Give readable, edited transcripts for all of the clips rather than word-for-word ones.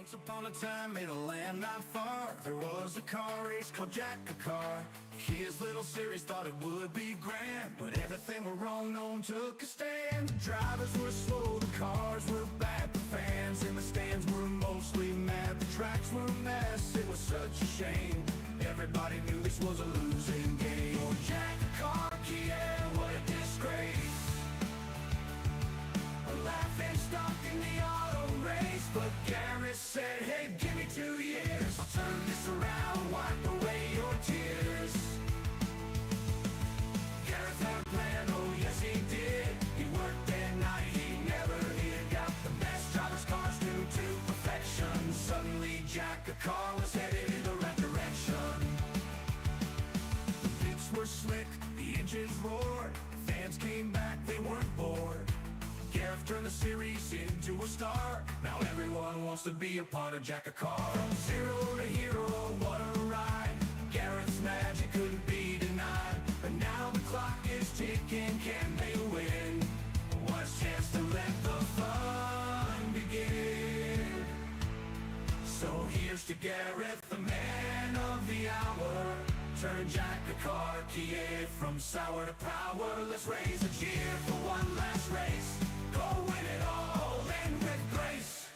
Once upon a time in a land not far, there was a car race called Jackocar. His little series thought it would be grand, but everything went wrong, no one took a stand. The drivers were slow, the cars were bad, the fans in the stands were mostly mad. The tracks were a mess, it was such a shame. Everybody knew this was a losing game. Oh, Jackocar, yeah, what a disgrace. A laughing stock in the auto race, but Garrett said, hey, give me 2 years, I'll turn this around, wipe away your tears. Garrett had a plan, oh yes he did. He worked at night, he never hid. Got the best driver's cars new to perfection. Suddenly Jackocar was headed in the right direction. The pits were slick, the engines roared, fans came back, they weren't bored. Gareth turned the series into a star. Now everyone wants to be a part of Jackocar. From zero to hero, what a ride. Gareth's magic couldn't be denied. But now the clock is ticking, can they win? One chance to let the fun begin. So here's to Gareth, the man of the hour. Turn Jackocar, Kiev from sour to power. Let's raise a cheer for one last race. Go win it all, and with grace.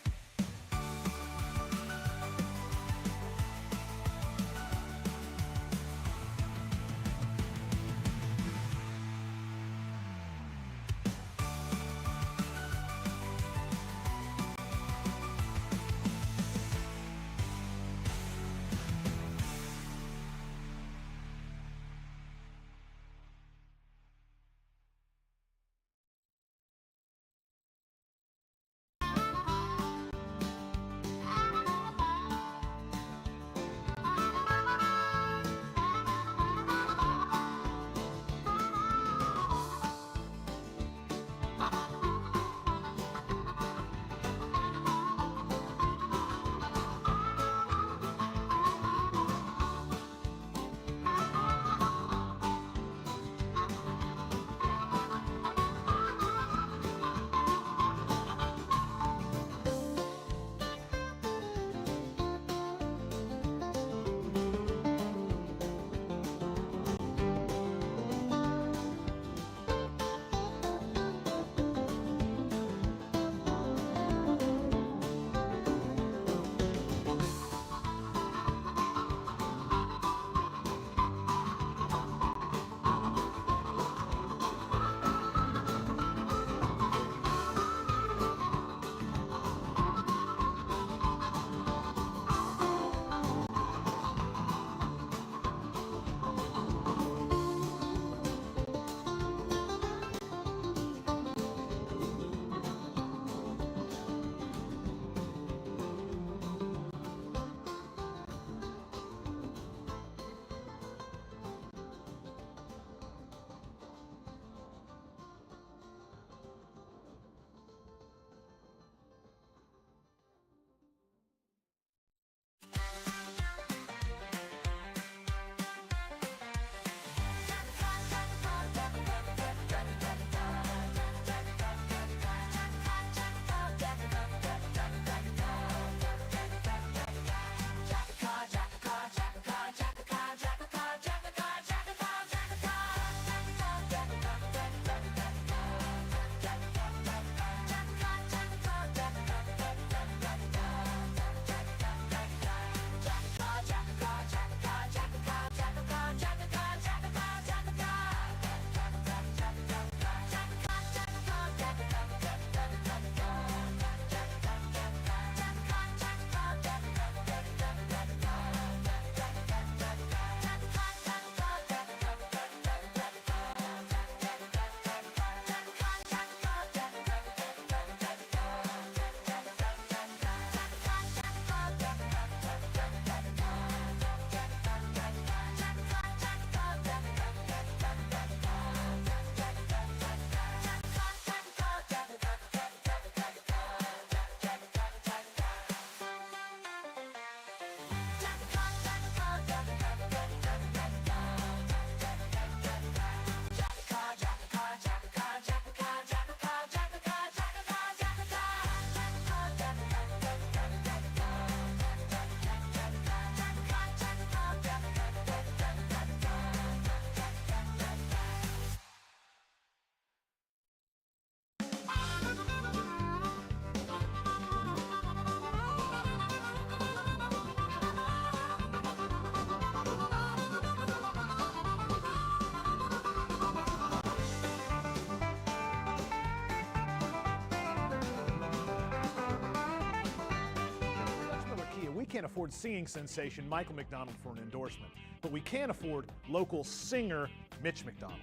can't afford singing sensation Michael McDonald for an endorsement, but we can afford local singer Mitch McDonald.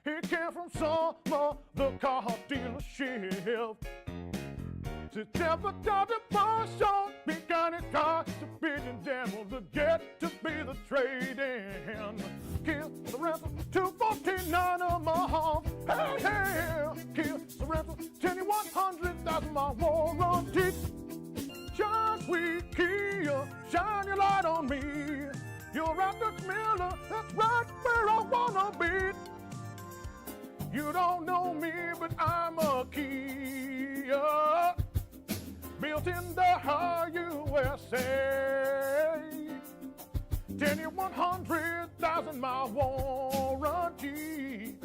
He came from some the car dealership to Tampa down to Marshall, began his car to Pigeon Dam to get to be the trade-in. Kill the rental, 249 a month. Hey, hey, kill the rental, 2100,000 mile warranty. Just we Kia, shine your light on me. You're at the Miller, that's right where I wanna be. You don't know me, but I'm a Kia, built in the USA. 10-year, 100,000 mile warranty.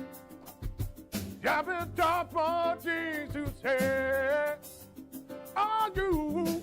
Got it top of Jesus' head. Are you?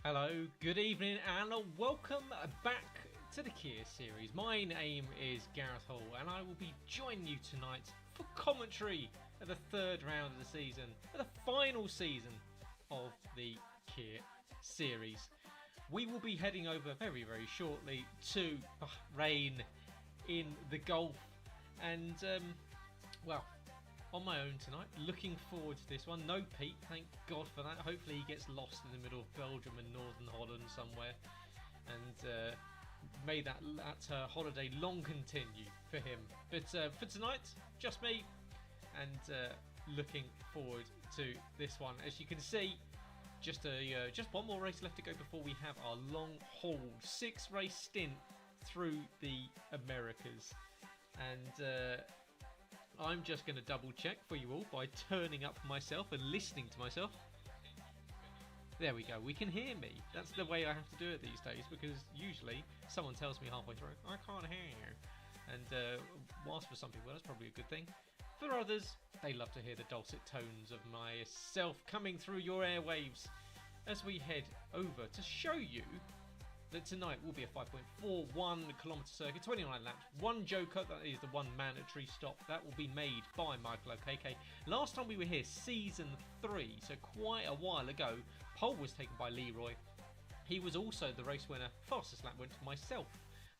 Hello, good evening and welcome back to the Kia series. My name is Gareth Hall and I will be joining you tonight for commentary at the third round of the season, at the final season of the Kia series. We will be heading over very, very shortly to Bahrain in the Gulf and, well, on my own tonight, looking forward to this one. No Pete, thank God for that. Hopefully he gets lost in the middle of Belgium and Northern Holland somewhere, and may that holiday long continue for him. But for tonight, just me, and looking forward to this one. As you can see, just one more race left to go before we have our long haul 6-race stint through the Americas, and I'm just going to double check for you all by turning up myself and listening to myself. There we go, we can hear me. That's the way I have to do it these days, because usually someone tells me halfway through, I can't hear you. And whilst for some people that's probably a good thing, for others, they love to hear the dulcet tones of myself coming through your airwaves as we head over to show you that tonight will be a 5.41 kilometre circuit, 29 laps, one joker, that is the one mandatory stop, that will be made by Michael O'Keke. Last time we were here, season 3, so quite a while ago, pole was taken by Leroy. He was also the race winner, fastest lap went to myself.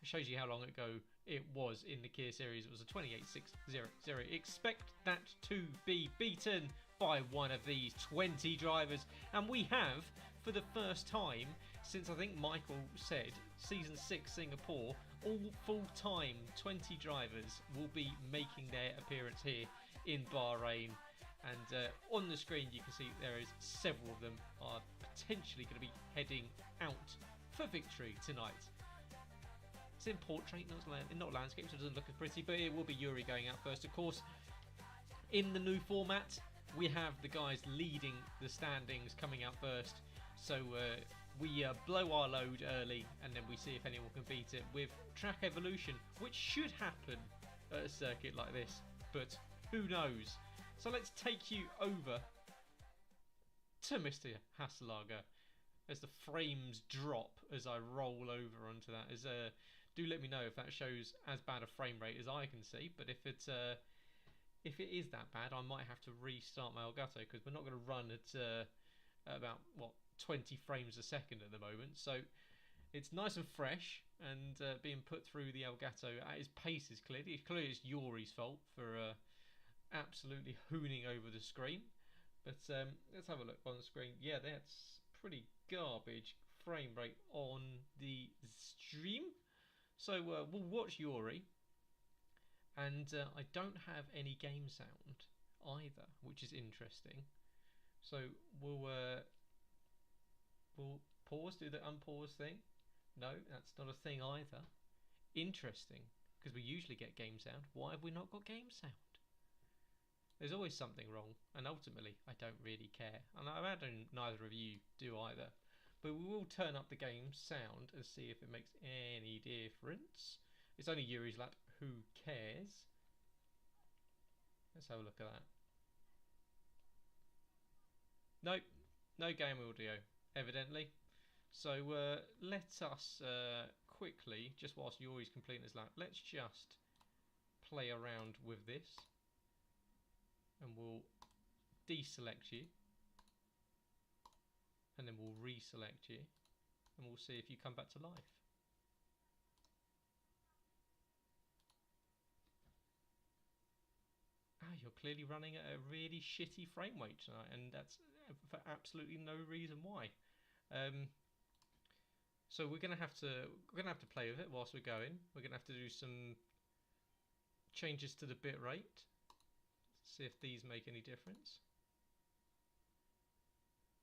It shows you how long ago it was in the Kia series. It was a 28.600. Expect that to be beaten by one of these 20 drivers, and we have, for the first time since I think Michael said season 6 Singapore, all full-time 20 drivers will be making their appearance here in Bahrain. And on the screen you can see there is several of them are potentially going to be heading out for victory tonight. It's in portrait, not landscape, so it doesn't look as pretty, but it will be Yuri going out first. Of course, in the new format, we have the guys leading the standings coming out first. So we blow our load early, and then we see if anyone can beat it with track evolution, which should happen at a circuit like this, but who knows. So let's take you over to Mr. Hasselager as the frames drop as I roll over onto that. Do let me know if that shows as bad a frame rate as I can see, but if it is that bad, I might have to restart my Elgato, because we're not going to run at about 20 frames a second at the moment. So it's nice and fresh, and being put through the Elgato at his pace is clearly it's Yuri's fault for absolutely hooning over the screen. But let's have a look on the screen. Yeah, that's pretty garbage frame rate on the stream. So we'll watch Yuri, and I don't have any game sound either, which is interesting. So we'll pause, do the unpause thing. No, that's not a thing either. Interesting, because we usually get game sound. Why have we not got game sound? There's always something wrong, and ultimately I don't really care, and I imagine neither of you do either. But we will turn up the game sound and see if it makes any difference. It's only Yuri's lap, who cares? Let's have a look at that. Nope, no game audio, evidently. So let us quickly, just whilst Yuri's completing his lap, let's just play around with this. And we'll deselect you. And then we'll reselect you. And we'll see if you come back to life. Ah, you're clearly running at a really shitty frame rate tonight, and that's for absolutely no reason why. So we're gonna have to play with it whilst we're going. We're gonna have to do some changes to the bit rate. See if these make any difference.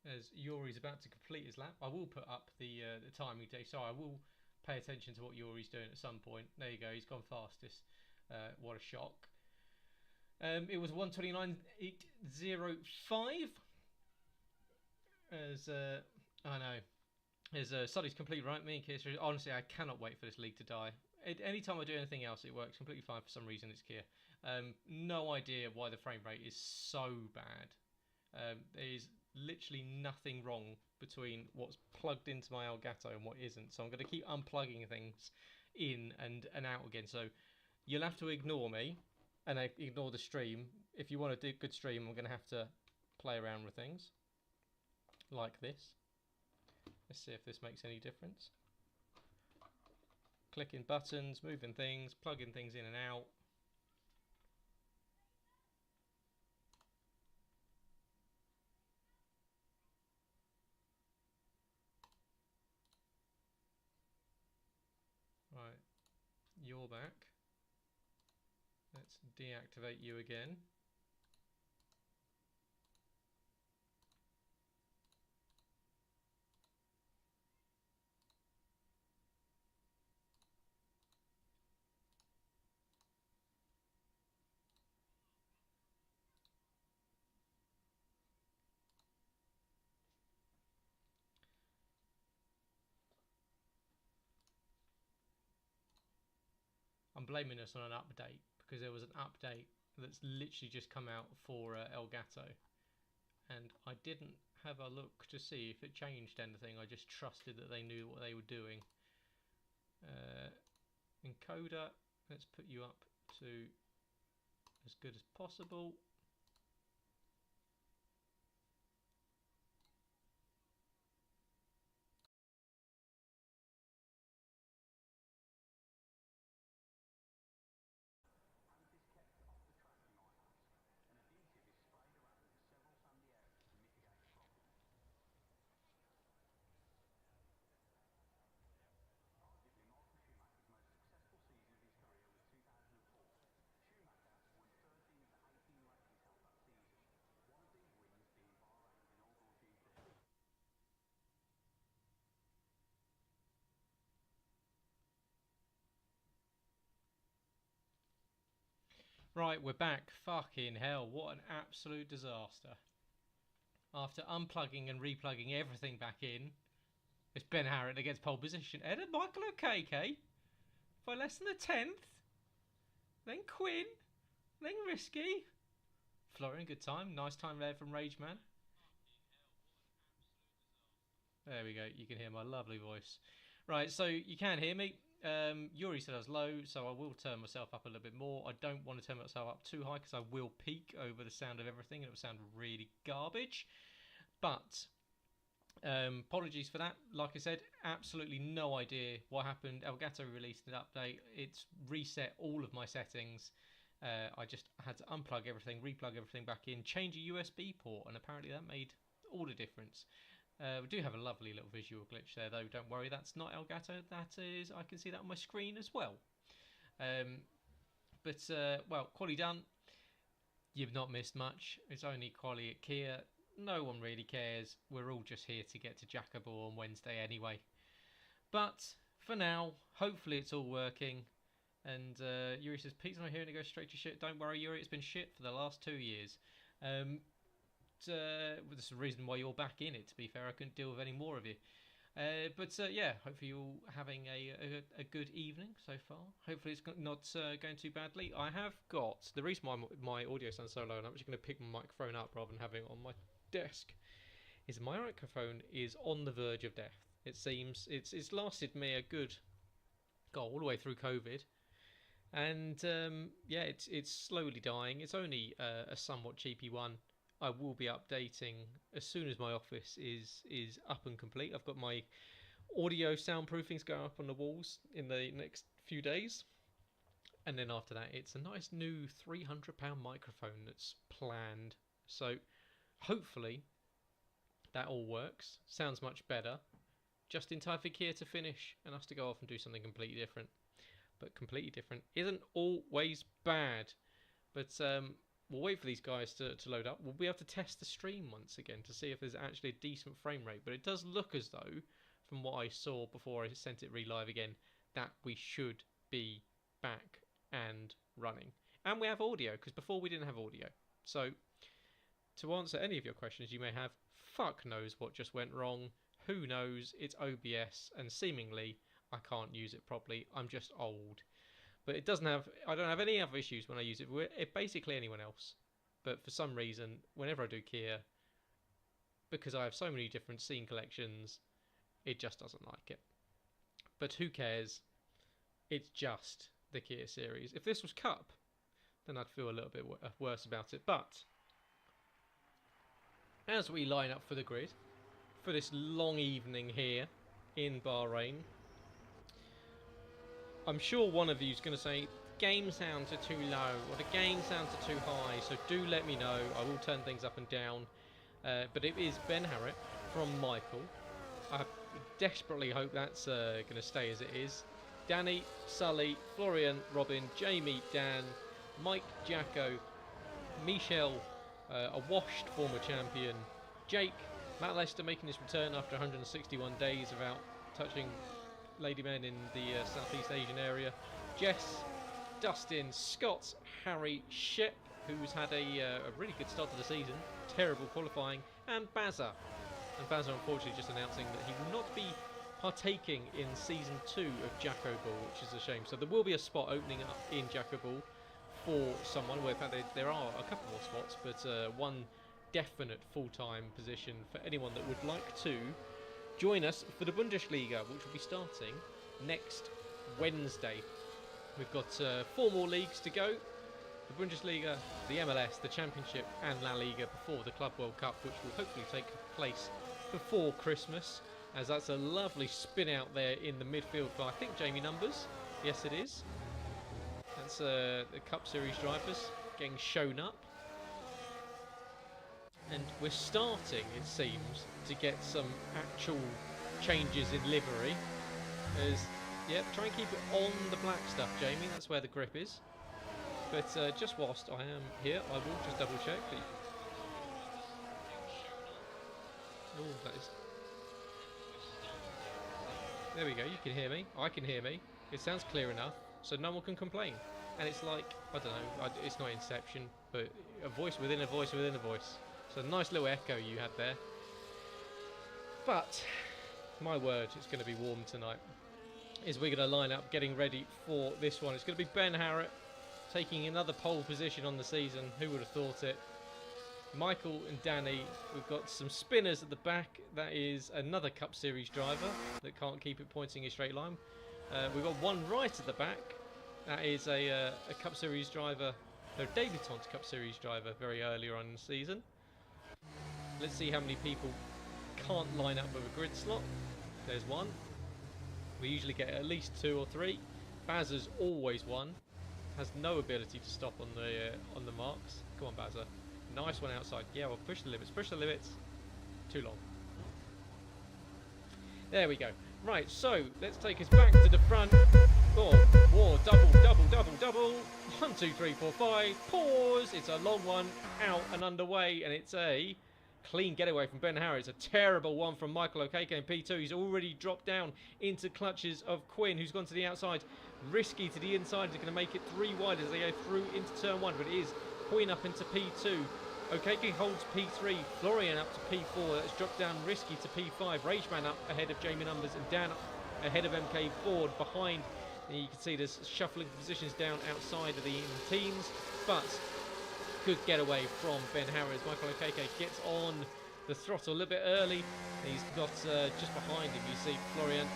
As Yuri's about to complete his lap, I will put up the timing day, so I will pay attention to what Yuri's doing at some point. There you go, he's gone fastest. What a shock. It was 1:29.805. As I know, as Sully's complete right. Me and Kier, honestly, I cannot wait for this league to die. Anytime I do anything else, it works completely fine. For some reason, it's Kier. No idea why the frame rate is so bad. There is literally nothing wrong between what's plugged into my Elgato and what isn't. So I'm going to keep unplugging things in and out again. So you'll have to ignore me and ignore the stream. If you want to do a good stream, I'm going to have to play around with things like this. Let's see if this makes any difference. Clicking buttons, moving things, plugging things in and out. Right, you're back. Let's deactivate you again. I'm blaming this on an update because there was an update that's literally just come out for Elgato, and I didn't have a look to see if it changed anything. I just trusted that they knew what they were doing. Encoder, let's put you up to as good as possible. Right, we're back. Fucking hell, what an absolute disaster. After unplugging and replugging everything back in, it's Ben Harrett against pole position. Ed and Michael O'Kk by less than a tenth. Then Quinn. Then Risky. Florian, good time. Nice time there from Rageman. There we go. You can hear my lovely voice. Right, so you can hear me. Yuri said I was low, so I will turn myself up a little bit more. I don't want to turn myself up too high because I will peak over the sound of everything and it will sound really garbage. But apologies for that. Like I said, absolutely no idea what happened. Elgato released an update. It's reset all of my settings. I just had to unplug everything, replug everything back in, change a USB port, and apparently that made all the difference. We do have a lovely little visual glitch there, though. Don't worry, that's not Elgato. That is, I can see that on my screen as well. Well, quali done. You've not missed much. It's only quali at Kia. No one really cares. We're all just here to get to Jackocar on Wednesday anyway. But for now, hopefully it's all working. And Yuri says, Pete's not here and it goes straight to shit. Don't worry, Yuri, it's been shit for the last 2 years. There's a reason why you're back in it, to be fair. I couldn't deal with any more of you. Yeah, hopefully you're all having a good evening so far. Hopefully it's not going too badly. I have got, the reason why my audio sounds so low, and I'm just going to pick my microphone up rather than having it on my desk, is my microphone is on the verge of death. It seems it's lasted me a good, all the way through COVID. And yeah, it's slowly dying. It's only a somewhat cheapy one. I will be updating as soon as my office is up and complete. I've got my audio soundproofings going up on the walls in the next few days. And then after that, it's a nice new £300 microphone that's planned. So hopefully that all works. Sounds much better. Just in time for Kia to finish and us to go off and do something completely different. But completely different isn't always bad. But we'll wait for these guys to load up. We'll be able to test the stream once again to see if there's actually a decent frame rate. But it does look as though, from what I saw before I sent it re-live again, that we should be back and running. And we have audio, because before we didn't have audio. So, to answer any of your questions you may have, fuck knows what just went wrong. Who knows? It's OBS, and seemingly I can't use it properly. I'm just old. But it doesn't have, I don't have any other issues when I use it with basically anyone else. But for some reason, whenever I do Kia, because I have so many different scene collections, it just doesn't like it. But who cares? It's just the Kia series. If this was Cup, then I'd feel a little bit worse about it. But as we line up for the grid, for this long evening here in Bahrain, I'm sure one of you is going to say, game sounds are too low, or the game sounds are too high, so do let me know. I will turn things up and down. But it is Ben Harritt from Michael. I desperately hope that's going to stay as it is. Danny, Sully, Florian, Robin, Jamie, Dan, Mike, Jacko, Michelle, a washed former champion, Jake, Matt Lester making his return after 161 days without touching Ladymen in the Southeast Asian area, Jess, Dustin, Scott, Harry, Shep, who's had a really good start to the season, terrible qualifying, and Bazza. And Bazza unfortunately just announcing that he will not be partaking in Season 2 of Jackocar, which is a shame. So there will be a spot opening up in Jackocar for someone, well in fact there are a couple more spots, but one definite full-time position for anyone that would like to join us for the Bundesliga, which will be starting next Wednesday. We've got 4 more leagues to go. The Bundesliga, the MLS, the Championship and La Liga before the Club World Cup, which will hopefully take place before Christmas, as that's a lovely spin out there in the midfield for, I think, Jamie Numbers. Yes, it is. That's the Cup Series drivers getting shown up. And we're starting, it seems, to get some actual changes in livery. As, yep, try and keep it on the black stuff, Jamie. That's where the grip is. But just whilst I am here, I will just double check. Oh, that is... There we go, you can hear me. I can hear me. It sounds clear enough, so no one can complain. And it's like, I don't know, it's not Inception, but a voice within a voice within a voice. So a nice little echo you had there. But, my word, it's going to be warm tonight. As we're going to line up getting ready for this one. It's going to be Ben Harritt taking another pole position on the season. Who would have thought it? Michael and Danny. We've got some spinners at the back. That is another Cup Series driver that can't keep it pointing in a straight line. We've got one right at the back. That is a Cup Series driver, a debutant Cup Series driver very early on in the season. Let's see how many people can't line up with a grid slot. There's one. We usually get at least 2 or 3. Bazza's always one. has no ability to stop on the marks. Come on, Bazza. Nice one outside. Yeah, well, push the limits. Push the limits. Too long. There we go. Right, so let's take us back to the front. Oh, double. 1, 2, 3, 4, 5. Pause. It's a long one. Out and underway, and it's a clean getaway from Ben Harris. A terrible one from Michael Okeke in P2. He's already dropped down into clutches of Quinn, who's gone to the outside. Risky to the inside. He's going to make it 3 wide as they go through into turn 1, but it is Quinn up into P2. Okeke holds P3, Florian up to P4, that's dropped down Risky to P5, Rageman up ahead of Jamie Numbers and Dan up ahead of MK Ford behind. And you can see there's shuffling positions down outside of the teams, but good getaway from Ben Harris. Michael Okeke gets on the throttle a little bit early. He's got just behind him, you see Florian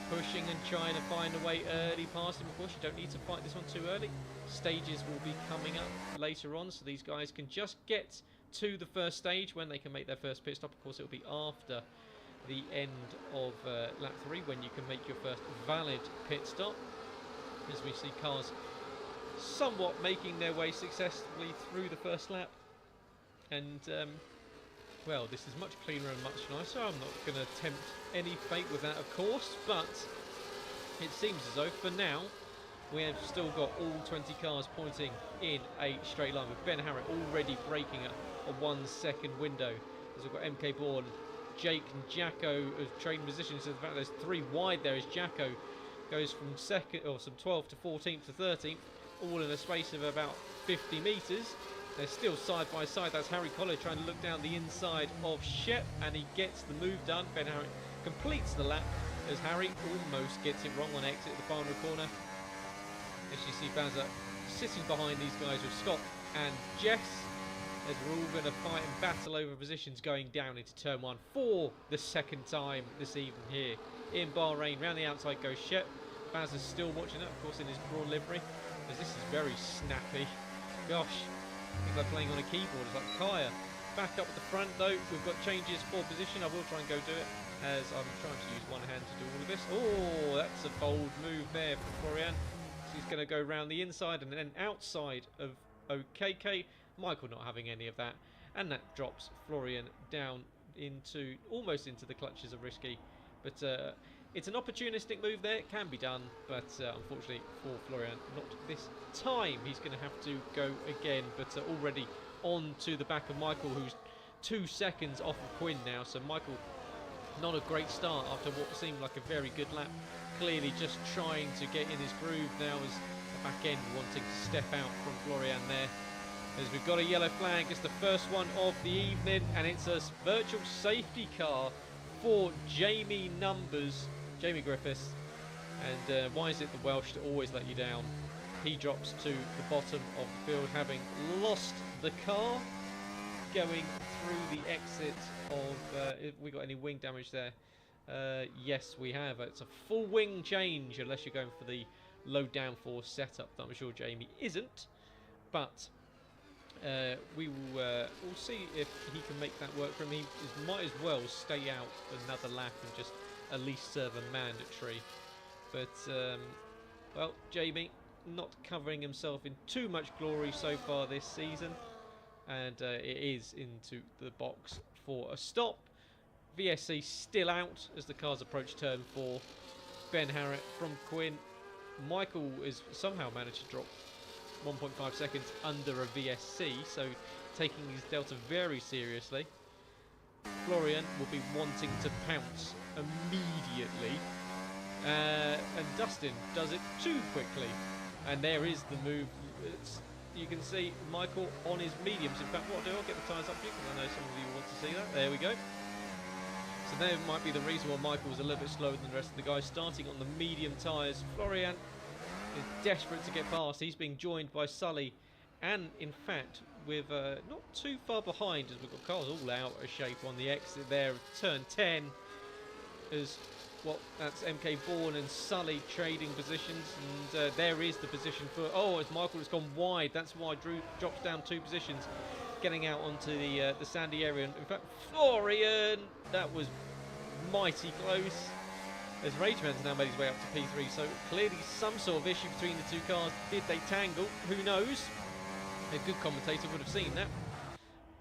pushing and trying to find a way early past him. Of course, you don't need to fight this one too early. Stages will be coming up later on, so these guys can just get to the first stage when they can make their first pit stop. Of course, it will be after the end of lap 3 when you can make your first valid pit stop. As we see cars somewhat making their way successfully through the first lap. And, well, this is much cleaner and much nicer. I'm not going to tempt any fate with that, of course, but it seems as though for now we have still got all 20 cars pointing in a straight line, with Ben Harrett already breaking a 1 second window. As we've got MK Bourne, Jake and Jacko as trading positions. In fact, there's 3 wide there as Jacko goes from second, or some 12th to 14th to 13th, all in a space of about 50 metres. They're still side by side. That's Harry Collier trying to look down the inside of Shep, and he gets the move done. Ben Harrett completes the lap as Harry almost gets it wrong on exit at the final corner. As you see Bazza sitting behind these guys with Scott and Jess, as we're all going to fight and battle over positions going down into turn 1 for the second time this evening here in Bahrain. Round the outside goes Shep. Bazza's still watching it, of course, in his drawn livery, as this is very snappy. Gosh. It's like playing on a keyboard. It's like Kaya. Back up at the front though, we've got changes for position. I will try and go do it, as I'm trying to use one hand to do all of this. Oh, that's a bold move there from Florian. So he's going to go around the inside and then outside of OKK. Michael not having any of that, and that drops Florian down into almost into the clutches of Risky. But it's an opportunistic move there. It can be done, but unfortunately for Florian, not this time. He's going to have to go again, but already on to the back of Michael, who's 2 seconds off of Quinn now. So Michael, not a great start after what seemed like a very good lap. Clearly just trying to get in his groove now, as the back end wanting to step out from Florian there. As we've got a yellow flag, it's the first one of the evening, and it's a virtual safety car for Jamie Jamie Griffiths. And why is it the Welsh that always let you down? He drops to the bottom of the field, having lost the car going through the exit of... if we got any wing damage there? Yes, we have. It's a full wing change, unless you're going for the low downforce setup that I'm sure Jamie isn't. But we will we'll see if he can make that work for him. He might as well stay out another lap and just at least serve a mandatory. But, well, Jamie not covering himself in too much glory so far this season. And it is into the box for a stop. VSC still out as the cars approach turn 4. Ben Harrett from Quinn. Michael has somehow managed to drop 1.5 seconds under a VSC, so taking his delta very seriously. Florian will be wanting to pounce immediately. And Dustin does it too quickly. And there is the move. You can see Michael on his mediums. In fact, what I'll do, I'll get the tyres up for you, because I know some of you want to see that. There we go. So there might be the reason why Michael was a little bit slower than the rest of the guys, starting on the medium tyres. Florian is desperate to get past. He's being joined by Sully, and in fact, with not too far behind, as we've got cars all out of shape on the exit there of turn 10. As well, that's MK Bourne and Sully trading positions, and there is the position for... Oh, as Michael has gone wide, that's why Drew drops down 2 positions, getting out onto the sandy area. And in fact, Florian, that was mighty close. as Rageman's now made his way up to P3, so clearly some sort of issue between the two cars. Did they tangle? Who knows? A good commentator would have seen that.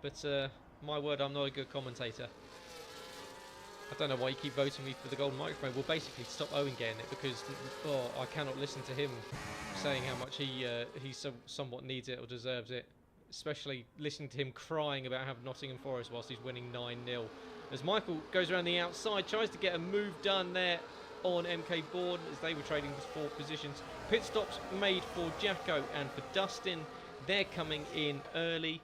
But my word, I'm not a good commentator. I don't know why you keep voting me for the golden microphone. Well, basically, stop Owen getting it, because I cannot listen to him saying how much he somewhat needs it or deserves it. Especially listening to him crying about having Nottingham Forest whilst he's winning 9-0. As Michael goes around the outside, tries to get a move done there on MK Bourne as they were trading for 4 positions. Pit stops made for Jacko and for Dustin. They're coming in early,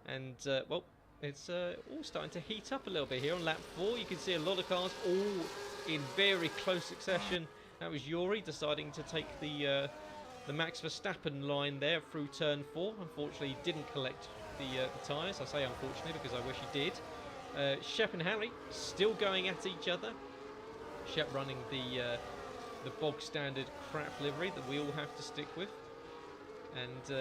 and well, it's all starting to heat up a little bit here on lap 4. You can see a lot of cars all in very close succession. That was Yuri deciding to take the Max Verstappen line there through turn 4. Unfortunately, he didn't collect the tyres. I say unfortunately because I wish he did. Shep and Harry still going at each other. Shep running the bog standard crap livery that we all have to stick with, and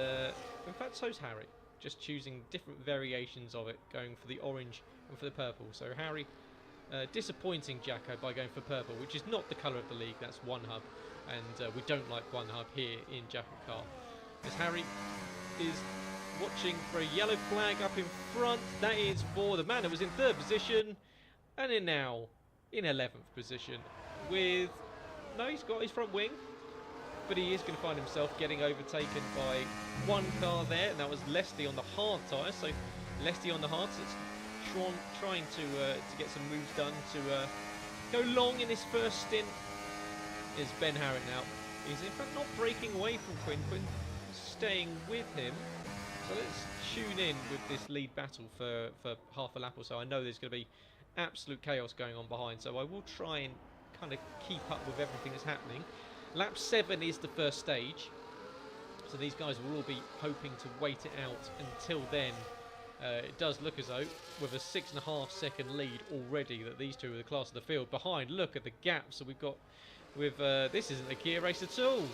in fact so's Harry, just choosing different variations of it, going for the orange and for the purple. So Harry disappointing Jacko by going for purple, which is not the colour of the league. That's one hub, and we don't like one hub here in Jackocar. As Harry is watching for a yellow flag up in front. That is for the man who was in 3rd position, and in now in 11th position with... No, he's got his front wing, but he is going to find himself getting overtaken by one car there, and that was Leslie on the hard tyres. So Leslie on the hards, it's trying to get some moves done to go long in his first stint. Is Ben Harrett now. He's in fact not breaking away from Quinn. Quinn staying with him. So let's tune in with this lead battle for half a lap or so. I know there's going to be absolute chaos going on behind, so I will try and kind of keep up with everything that's happening. Lap 7 is the first stage, so these guys will all be hoping to wait it out until then. It does look as though, with a 6.5 second lead already, that these two are the class of the field. Behind, look at the gap. So we've got, with this isn't a Kia race at all.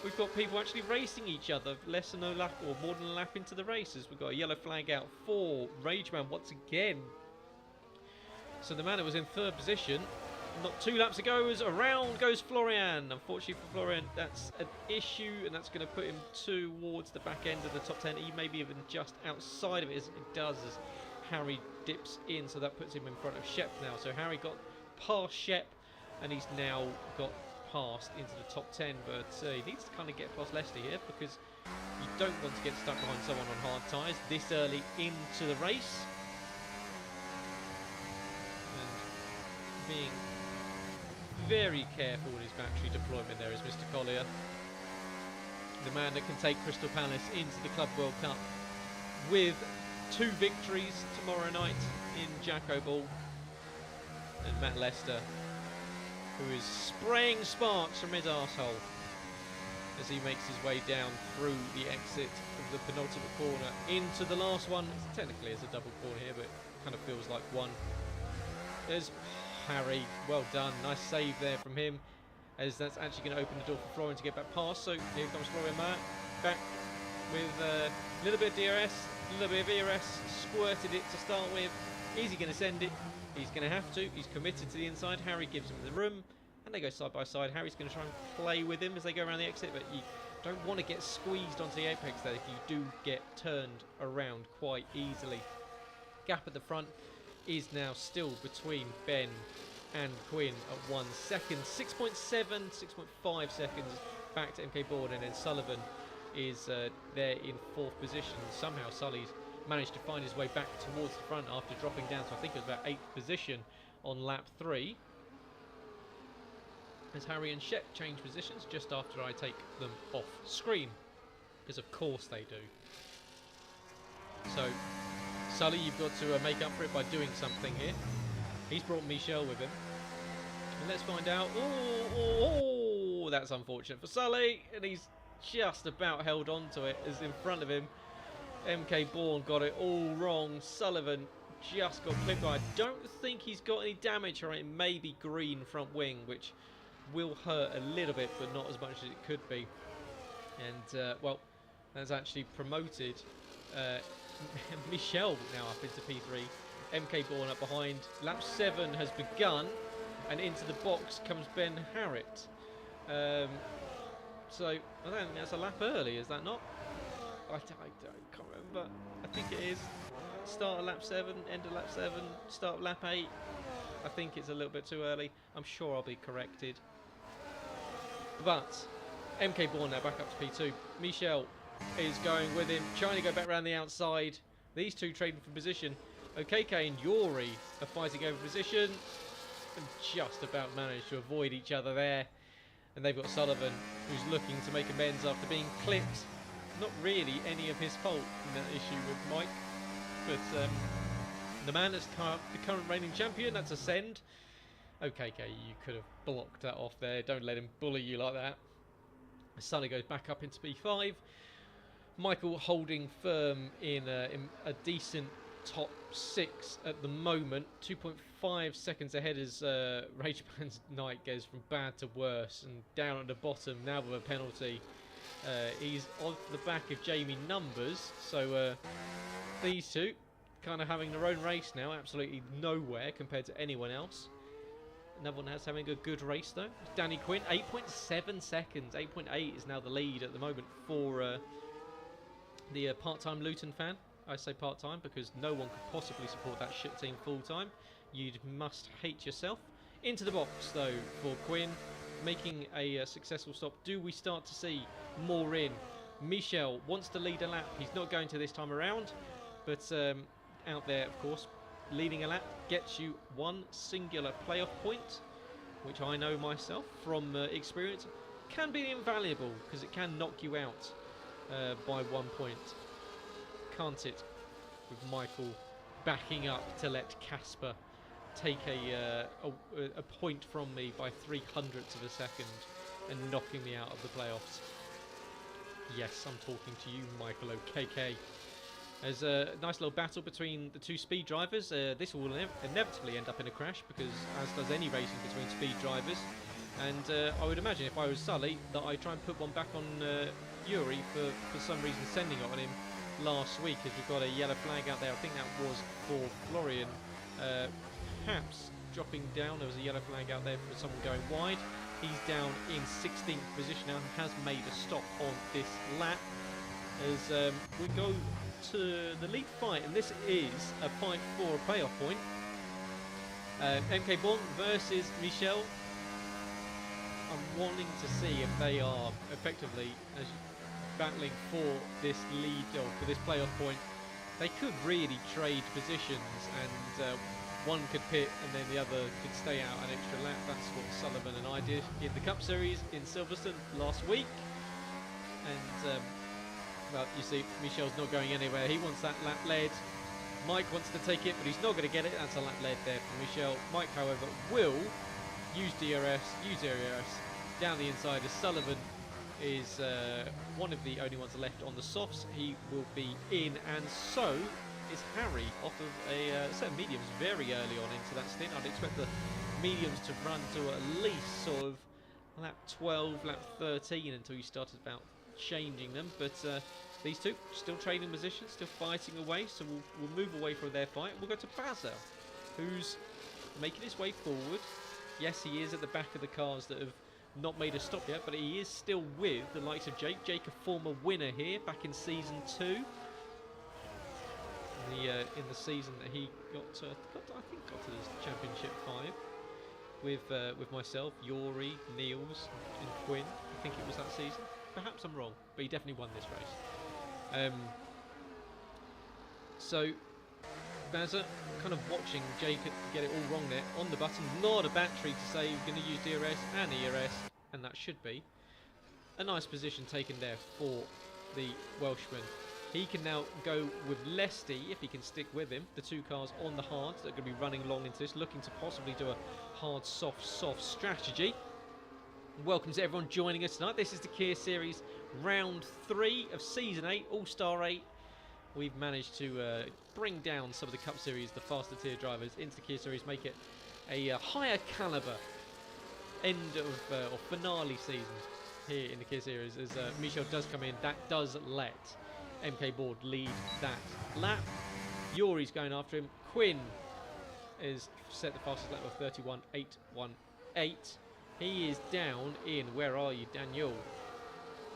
We've got people actually racing each other less than a lap or more than a lap into the races. We've got a yellow flag out for Rageman once again. So the man that was in 3rd position, not 2 laps ago, was around goes Florian. Unfortunately for Florian, that's an issue, and that's going to put him towards the back end of the top 10. He may be even just outside of it, as it does as Harry dips in. So that puts him in front of Shep now. So Harry got past Shep, and he's now got passed into the top 10, but he needs to kind of get past Leslie here, because you don't want to get stuck behind someone on hard tyres this early into the race. And being very careful with his battery deployment there is Mr. Collier, the man that can take Crystal Palace into the Club World Cup with 2 victories tomorrow night in Jacko Ball. And Matt Lester, who is spraying sparks from his arsehole as he makes his way down through the exit of the penultimate corner into the last one. Technically it's a double corner here, but it kind of feels like one. There's Harry, well done, nice save there from him, as that's actually going to open the door for Florian to get back past. So here comes Florian back with a little bit of DRS, a little bit of ERS, squirted it to start with. Is he going to send it? He's going to have to. He's committed to the inside. Harry gives him the room, and they go side by side. Harry's going to try and play with him as they go around the exit, but you don't want to get squeezed onto the apex there if you do get turned around quite easily. Gap at the front is now still between Ben and Quinn at 1 second. 6.7, 6.5 seconds back to MK Bourne, and then Sullivan is there in 4th position. Somehow Sully's managed to find his way back towards the front after dropping down to, I think it was about 8th position on lap 3. As Harry and Shep change positions just after I take them off screen, because of course they do. So Sully, you've got to make up for it by doing something here. He's brought Michel with him, and let's find out. Oh, that's unfortunate for Sully, and he's just about held on to it as in front of him. MK Bourne got it all wrong. Sullivan just got clipped by. I don't think he's got any damage, or it may be green front wing, which will hurt a little bit, but not as much as it could be. And well, that's actually promoted Michel now up into P3. MK Bourne up behind. Lap 7 has begun, and into the box comes Ben Harritt. So I don't think that's a lap early, is that not? I can't remember. I think it is. Start of lap 7, end of lap 7, start of lap 8. I think it's a little bit too early. I'm sure I'll be corrected. But MK Bourne now back up to P2. Michel is going with him, trying to go back around the outside. These two trading for position. OKK and Yuri are fighting over position and just about managed to avoid each other there. And they've got Sullivan, who's looking to make amends after being clipped. Not really any of his fault in that issue with Mike. But the man that's the current reigning champion, that's Ascend. OKK, you could have blocked that off there. Don't let him bully you like that. Sully goes back up into P5. Michael holding firm in a decent top 6 at the moment. 2.5 seconds ahead as Rageman's Knight goes from bad to worse and down at the bottom now with a penalty. He's on the back of Jamie Numbers, so these two kind of having their own race now, absolutely nowhere compared to anyone else. Another one that's having a good race though, Danny Quinn, 8.7 seconds, 8.8 is now the lead at the moment for the part-time Luton fan. I say part-time because no one could possibly support that shit team full-time. You must hate yourself. Into the box though for Quinn, making a successful stop. Do we start to see more in? Michel wants to lead a lap. He's not going to this time around, but out there, of course, leading a lap gets you one singular playoff point, which I know myself from experience can be invaluable because it can knock you out by 1 point. Can't it? With Michael backing up to let Casper take a point from me by 0.03 of a second and knocking me out of the playoffs. Yes, I'm talking to you, Michael OKK. There's a nice little battle between the two speed drivers. This will inevitably end up in a crash because, as does any racing between speed drivers. And I would imagine if I was Sully that I'd try and put one back on Yuri for some reason sending it on him last week, as we've got a yellow flag out there. I think that was for Florian. Perhaps dropping down. There was a yellow flag out there for someone going wide. He's down in 16th position now and has made a stop on this lap. As we go to the lead fight, and this is a fight for a playoff point. MK Bon versus Michel. I'm wanting to see if they are effectively battling for this lead or for this playoff point. They could really trade positions, and one could pit and then the other could stay out an extra lap. That's what Sullivan and I did in the Cup Series in Silverstone last week. And well, you see, Michel's not going anywhere. He wants that lap lead. Mike wants to take it, but he's not going to get it. That's a lap lead there for Michel. Mike, however, will use DRS down the inside as Sullivan is one of the only ones left on the softs. He will be in, and so is Harry off of a set of mediums very early on into that stint. I'd expect the mediums to run to at least sort of lap 12, lap 13 until you started about changing them, but these two still trading positions, still fighting away, so we'll move away from their fight. We'll go to Bazel, who's making his way forward. Yes, he is at the back of the cars that have not made a stop yet, but he is still with the likes of Jake. Jake, a former winner here back in season 2. In the season that he got to the championship 5 with myself, Yuri, Niels, and Quinn. I think it was that season. Perhaps I'm wrong, but he definitely won this race. So Bazza kind of watching Jake get it all wrong there on the button. Not a battery to say we're going to use DRS and ERS, and that should be a nice position taken there for the Welshman. He can now go with Lesty if he can stick with him. The two cars on the hards that are going to be running long into this, looking to possibly do a hard, soft strategy. Welcome to everyone joining us tonight. This is the Kia Series round 3 of season 8, All-Star 8. We've managed to bring down some of the Cup Series, the faster tier drivers, into the Kia Series, make it a higher caliber end of or finale season here in the Kia Series. As Michel does come in, that does let MK Board lead that lap. Yuri's going after him. Quinn is set the fastest lap of 31.815. P8. He is down in, where are you, Daniel?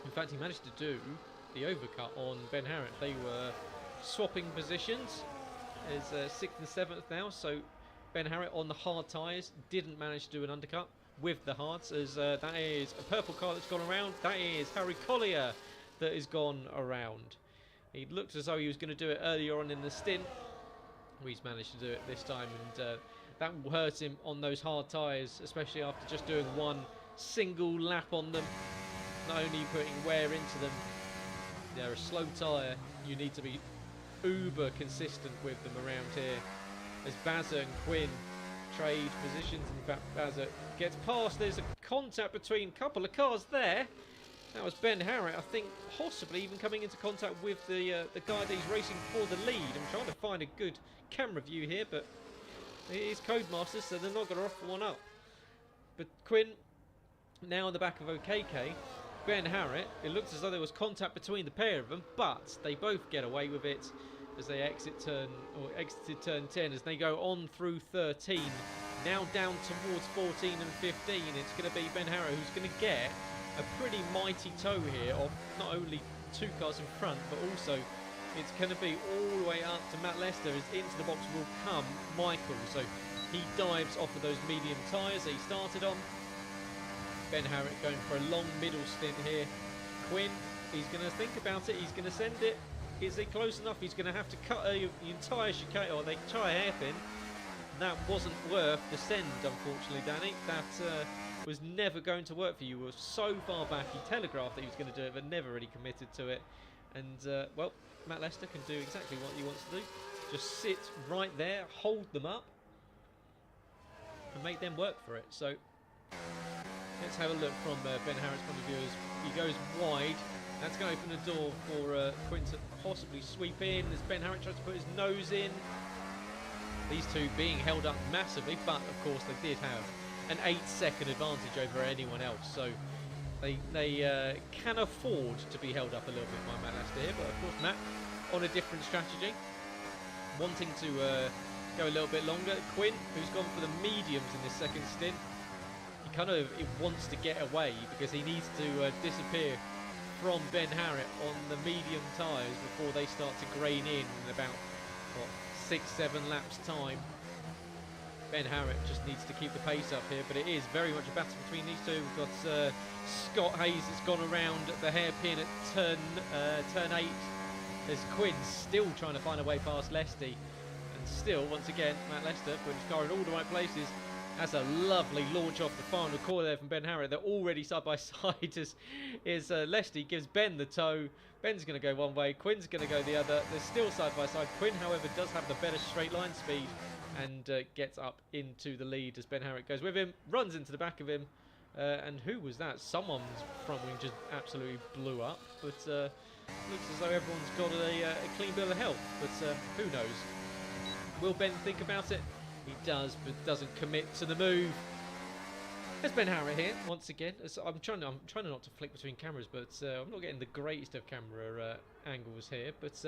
In fact, he managed to do the overcut on Ben Harrett. They were swapping positions. It's 6th and 7th now, so Ben Harrett on the hard tyres didn't manage to do an undercut with the hards, as that is a purple car that's gone around. That is Harry Collier that has gone around. He looked as though he was going to do it earlier on in the stint. He's managed to do it this time, and that will hurt him on those hard tyres, especially after just doing one single lap on them. Not only putting wear into them, they're a slow tyre. You need to be uber consistent with them around here. As Bazza and Quinn trade positions, in fact Bazza gets past. There's a contact between a couple of cars there. That was Ben Harrett, I think, possibly even coming into contact with the guy that he's racing for the lead. I'm trying to find a good camera view here, but it is Codemasters, so they're not going to offer one up. But Quinn now on the back of OKK. Ben Harrett, it looks as though there was contact between the pair of them, but they both get away with it as they exited turn 10, as they go on through 13, now down towards 14 and 15. It's going to be Ben Harrett who's going to get a pretty mighty tow here of not only two cars in front, but also it's going to be all the way up to Matt Lester, as into the box will come Michael. So he dives off of those medium tyres that he started on. Ben Harrett going for a long middle stint here. Quinn, he's going to think about it, he's going to send it. Is it close enough? He's going to have to cut the entire chicane, or they try a hairpin. That wasn't worth the send, unfortunately, Danny. That was never going to work for you. He was so far back, he telegraphed that he was going to do it, but never really committed to it. And, well, Matt Lester can do exactly what he wants to do. Just sit right there, hold them up, and make them work for it. So let's have a look from Ben Harrett's point of view as he goes wide. That's going to open the door for Quinn to possibly sweep in as Ben Harrett tries to put his nose in. These two being held up massively, but of course they did have an 8-second advantage over anyone else. So they can afford to be held up a little bit by Matt Lester here. But of course Matt on a different strategy, wanting to go a little bit longer. Quinn, who's gone for the mediums in this second stint, he wants to get away because he needs to disappear from Ben Harrett on the medium tyres before they start to grain in about, what, 6-7 laps time. Ben Harrett just needs to keep the pace up here, but it is very much a battle between these two. We've got Scott Hayes that's gone around the hairpin at turn 8. There's Quinn still trying to find a way past Lesty, and still, once again, Matt Lester putting his car in all the right places. That's a lovely launch off the final corner there from Ben Harrett. They're already side by side as Lesty gives Ben the tow. Ben's going to go one way, Quinn's going to go the other. They're still side by side. Quinn, however, does have the better straight line speed and gets up into the lead as Ben Harrett goes with him, runs into the back of him. And who was that? Someone's front wing just absolutely blew up. But looks as though everyone's got a clean bill of health. But who knows? Will Ben think about it? He does, but doesn't commit to the move. There's Ben Harrett here once again. I'm trying not to flick between cameras, but I'm not getting the greatest of camera angles here. But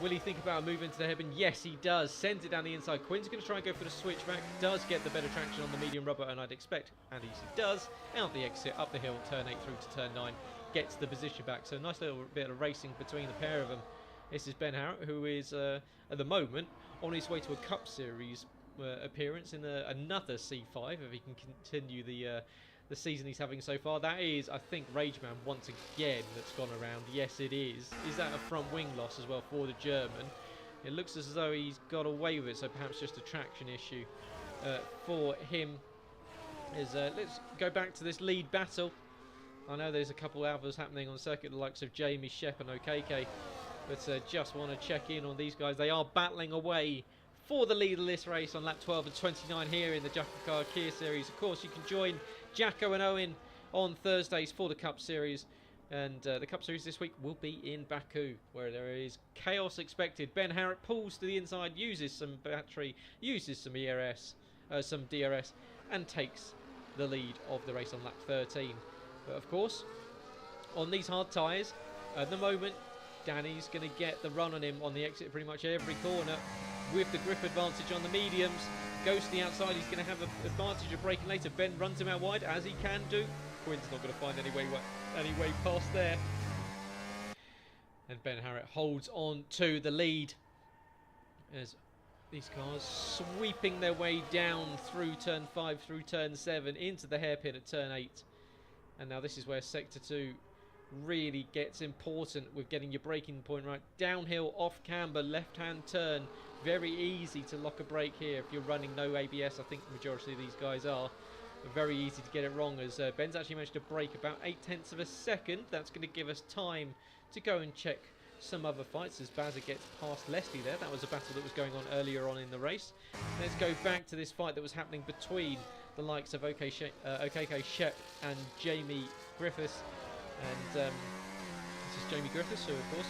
will he think about a move into the hairpin? Yes, he does. Sends it down the inside. Quinn's going to try and go for the switchback. Does get the better traction on the medium rubber, and I'd expect, and he does, out the exit, up the hill, turn 8 through to turn 9, gets the position back. So nice little bit of racing between the pair of them. This is Ben Harrett, who is at the moment on his way to a Cup Series appearance in another C5, if he can continue the season he's having so far. That is, I think, Rageman once again that's gone around. Yes, it is. Is that a front wing loss as well for the German? It looks as though he's got away with it, so perhaps just a traction issue for him. Let's go back to this lead battle. I know there's a couple of others happening on circuit, the likes of Jamie, Shep and OKK. But just want to check in on these guys. They are battling away for the lead of this race on lap 12 and 29 here in the Jackocar Kia Series. Of course, you can join Jacko and Owen on Thursdays for the Cup Series. And the Cup Series this week will be in Baku, where there is chaos expected. Ben Harrett pulls to the inside, uses some battery, uses some some DRS, and takes the lead of the race on lap 13. But of course, on these hard tyres, at the moment, Danny's going to get the run on him on the exit pretty much every corner with the grip advantage on the mediums. Goes to the outside, he's going to have an advantage of braking later. Ben runs him out wide, as he can do. Quinn's not going to find any way past there. And Ben Harrett holds on to the lead as these cars sweeping their way down through turn 5, through turn 7, into the hairpin at turn 8. And now this is where sector 2 really gets important with getting your braking point right. Downhill, off camber, left-hand turn. Very easy to lock a brake here if you're running no ABS. I think the majority of these guys are. Very easy to get it wrong, as Ben's actually managed to brake about 0.8 of a second. That's going to give us time to go and check some other fights as Bazza gets past Leslie there. That was a battle that was going on earlier on in the race. Let's go back to this fight that was happening between the likes of OKK Shep and Jamie Griffiths. And this is Jamie Griffiths, who of course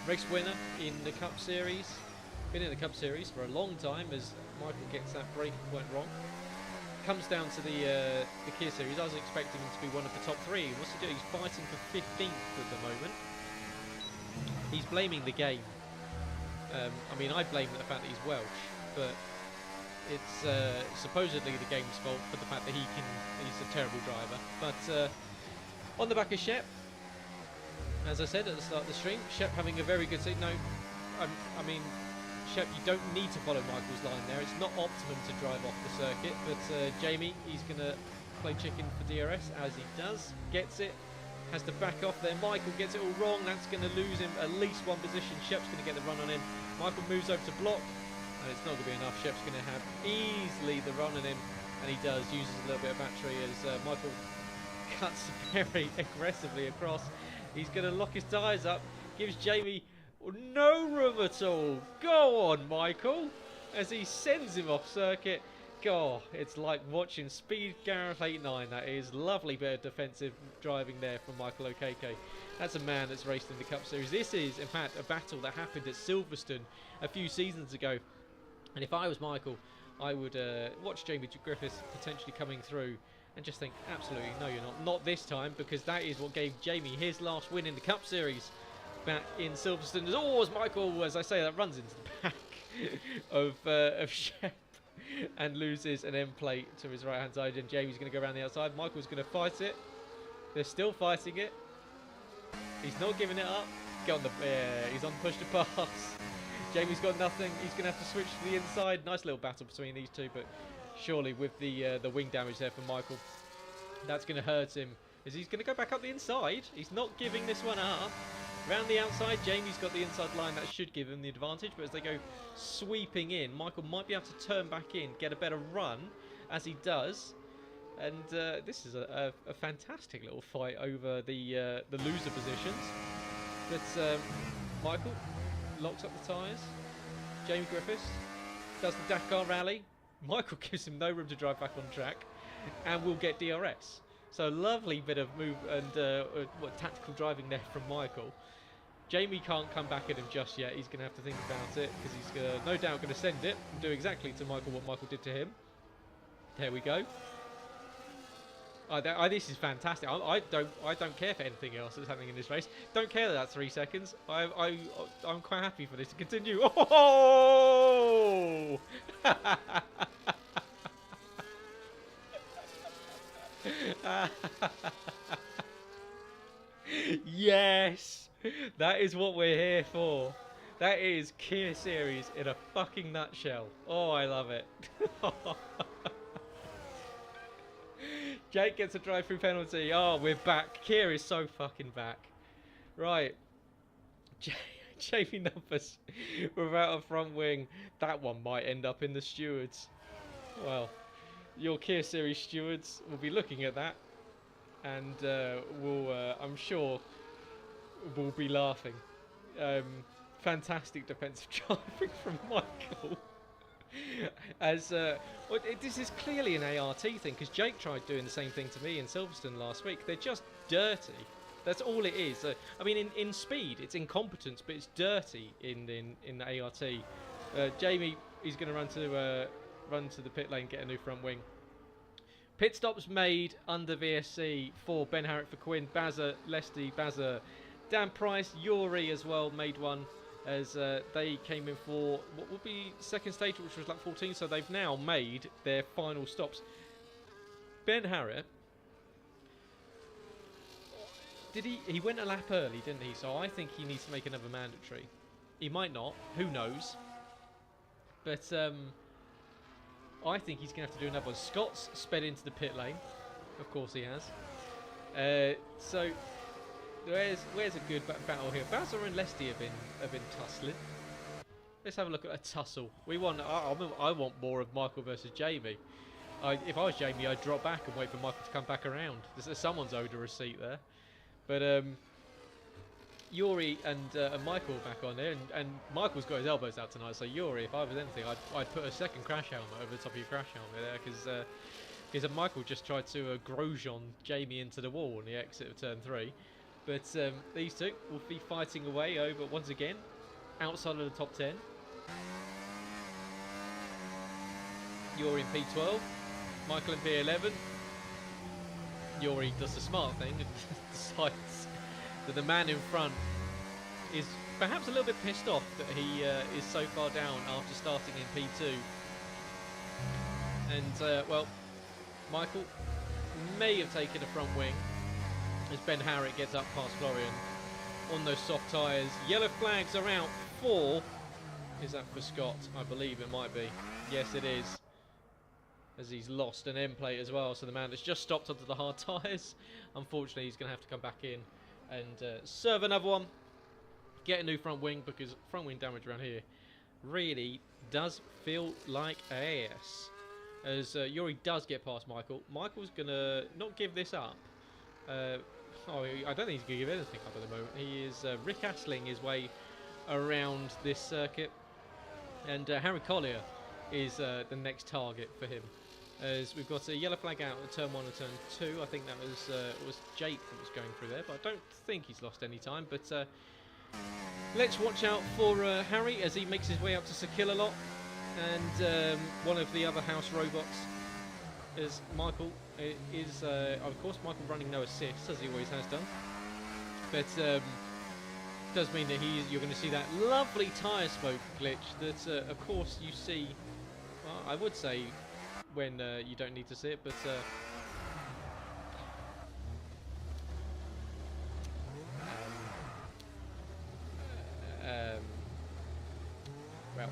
race winner in the Cup Series. Been in the Cup Series for a long time, as Michael gets that braking point wrong. Comes down to the Kia Series. I was expecting him to be one of the top 3. What's he doing? He's fighting for 15th at the moment. He's blaming the game. I mean, I blame the fact that he's Welsh, but it's supposedly the game's fault for the fact that he's a terrible driver. But on the back of Shep, as I said at the start of the stream, Shep having a very good seat. No, I mean, Shep, you don't need to follow Michael's line there. It's not optimum to drive off the circuit, but Jamie, he's going to play chicken for DRS, as he does. Gets it, has to back off there. Michael gets it all wrong. That's going to lose him at least one position. Shep's going to get the run on him. Michael moves over to block, and it's not going to be enough. Shep's going to have easily the run on him, and he does. Uses a little bit of battery as Michael cuts very aggressively across. He's going to lock his tyres up, gives Jamie no room at all. Go on, Michael, as he sends him off circuit. God, it's like watching Speed Gareth 89. That is lovely bit of defensive driving there from Michael Okeke. That's a man that's raced in the Cup Series. This is, in fact, a battle that happened at Silverstone a few seasons ago. And if I was Michael, I would watch Jamie Griffiths potentially coming through and just think, absolutely, no, you're not. Not this time, because that is what gave Jamie his last win in the Cup Series back in Silverstone. As always, Michael, as I say, that runs into the back of Shep and loses an end plate to his right hand side, and Jamie's going to go around the outside. Michael's going to fight it. They're still fighting it. He's not giving it up. Get on the he's on push to pass. Jamie's got nothing. He's going to have to switch to the inside. Nice little battle between these two, but surely with the wing damage there for Michael, that's going to hurt him, as he's going to go back up the inside. He's not giving this one up. Round the outside, Jamie's got the inside line. That should give him the advantage, but as they go sweeping in, Michael might be able to turn back in, get a better run, as he does. And this is a fantastic little fight over the loser positions. But Michael locks up the tyres. Jamie Griffiths does the Dakar rally. Michael gives him no room to drive back on track, and will get DRS. So lovely bit of move and tactical driving there from Michael. Jamie can't come back at him just yet. He's going to have to think about it, because he's no doubt going to send it and do exactly to Michael what Michael did to him. There we go. This is fantastic. I don't care for anything else that's happening in this race. Don't care that that's 3 seconds. I'm quite happy for this to continue. Oh! Yes, that is what we're here for. That is Kia Series in a fucking nutshell. Oh, I love it. Jake gets a drive-through penalty. Oh, we're back. Kia is so fucking back. Right. Jamie Numbers without a front wing. That one might end up in the stewards. Well, your Kia Series stewards will be looking at that, and I'm sure, will be laughing. Fantastic defensive driving from Michael. As this is clearly an ART thing, because Jake tried doing the same thing to me in Silverstone last week. They're just dirty. That's all it is. I mean, in speed, it's incompetence, but it's dirty in the ART. Jamie, he's going to run to the pit lane, get a new front wing. Pit stops made under VSC for Ben Harrett, for Quinn, Bazza, Lesty, Bazza, Dan Price, Yuri as well made one as they came in for what would be second stage, which was like 14. So they've now made their final stops. Ben Harriet, he went a lap early, didn't he? So I think he needs to make another mandatory. He might not, who knows? But I think he's going to have to do another one. Scott's sped into the pit lane. Of course he has. So where's a good battle here? Bowser and Lesty have been tussling. Let's have a look at a tussle. I want more of Michael versus Jamie. If I was Jamie, I'd drop back and wait for Michael to come back around. Someone's owed a receipt there. But Yuri and Michael are back on there, and Michael's got his elbows out tonight. So Yuri, if I was anything, I'd put a second crash helmet over the top of your crash helmet there, because Michael just tried to Grosjean Jamie into the wall on the exit of turn 3. But these two will be fighting away over once again outside of the top 10. Yuri in P12, Michael in P11. Yuri does the smart thing and decides that the man in front is perhaps a little bit pissed off that he is so far down after starting in P2. And, well, Michael may have taken a front wing as Ben Harriet gets up past Florian on those soft tyres. Yellow flags are out for... Is that for Scott? I believe it might be. Yes, it is. As he's lost an end plate as well. So the man that's just stopped onto the hard tyres, unfortunately, he's going to have to come back in and serve another one. Get a new front wing, because front wing damage around here really does feel like ass. As Yuri does get past Michael. Michael's going to not give this up. I don't think he's going to give anything up at the moment. He is Rick Asling his way around this circuit. And Harry Collier is the next target for him. As we've got a yellow flag out at turn 1 and turn 2. I think that was Jake that was going through there, but I don't think he's lost any time. But let's watch out for Harry as he makes his way up to Sakillalot, and one of the other house robots is Michael. Is of course Michael running no assists as he always has done, but does mean that you're going to see that lovely tyre smoke glitch that of course you see. Well, I would say when you don't need to see it, but well.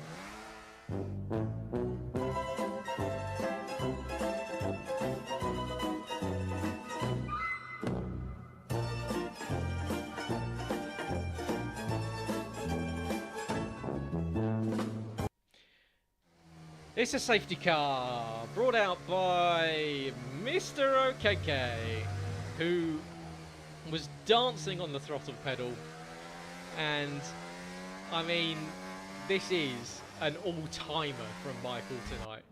It's a safety car brought out by Mr. OKK, who was dancing on the throttle pedal. And I mean, this is an all-timer from Michael tonight.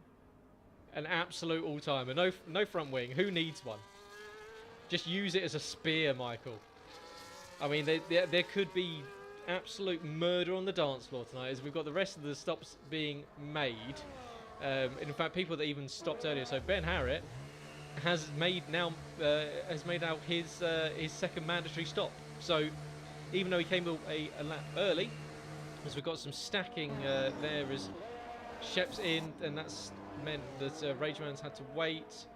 An absolute all-timer. No front wing. Who needs one? Just use it as a spear, Michael. I mean, there could be absolute murder on the dance floor tonight, as we've got the rest of the stops being made. In fact, people that even stopped earlier. So Ben Harriet has made out his second mandatory stop. So even though he came a lap early, as we've got some stacking there as Shep's in, and that's meant that Rageman's had to wait.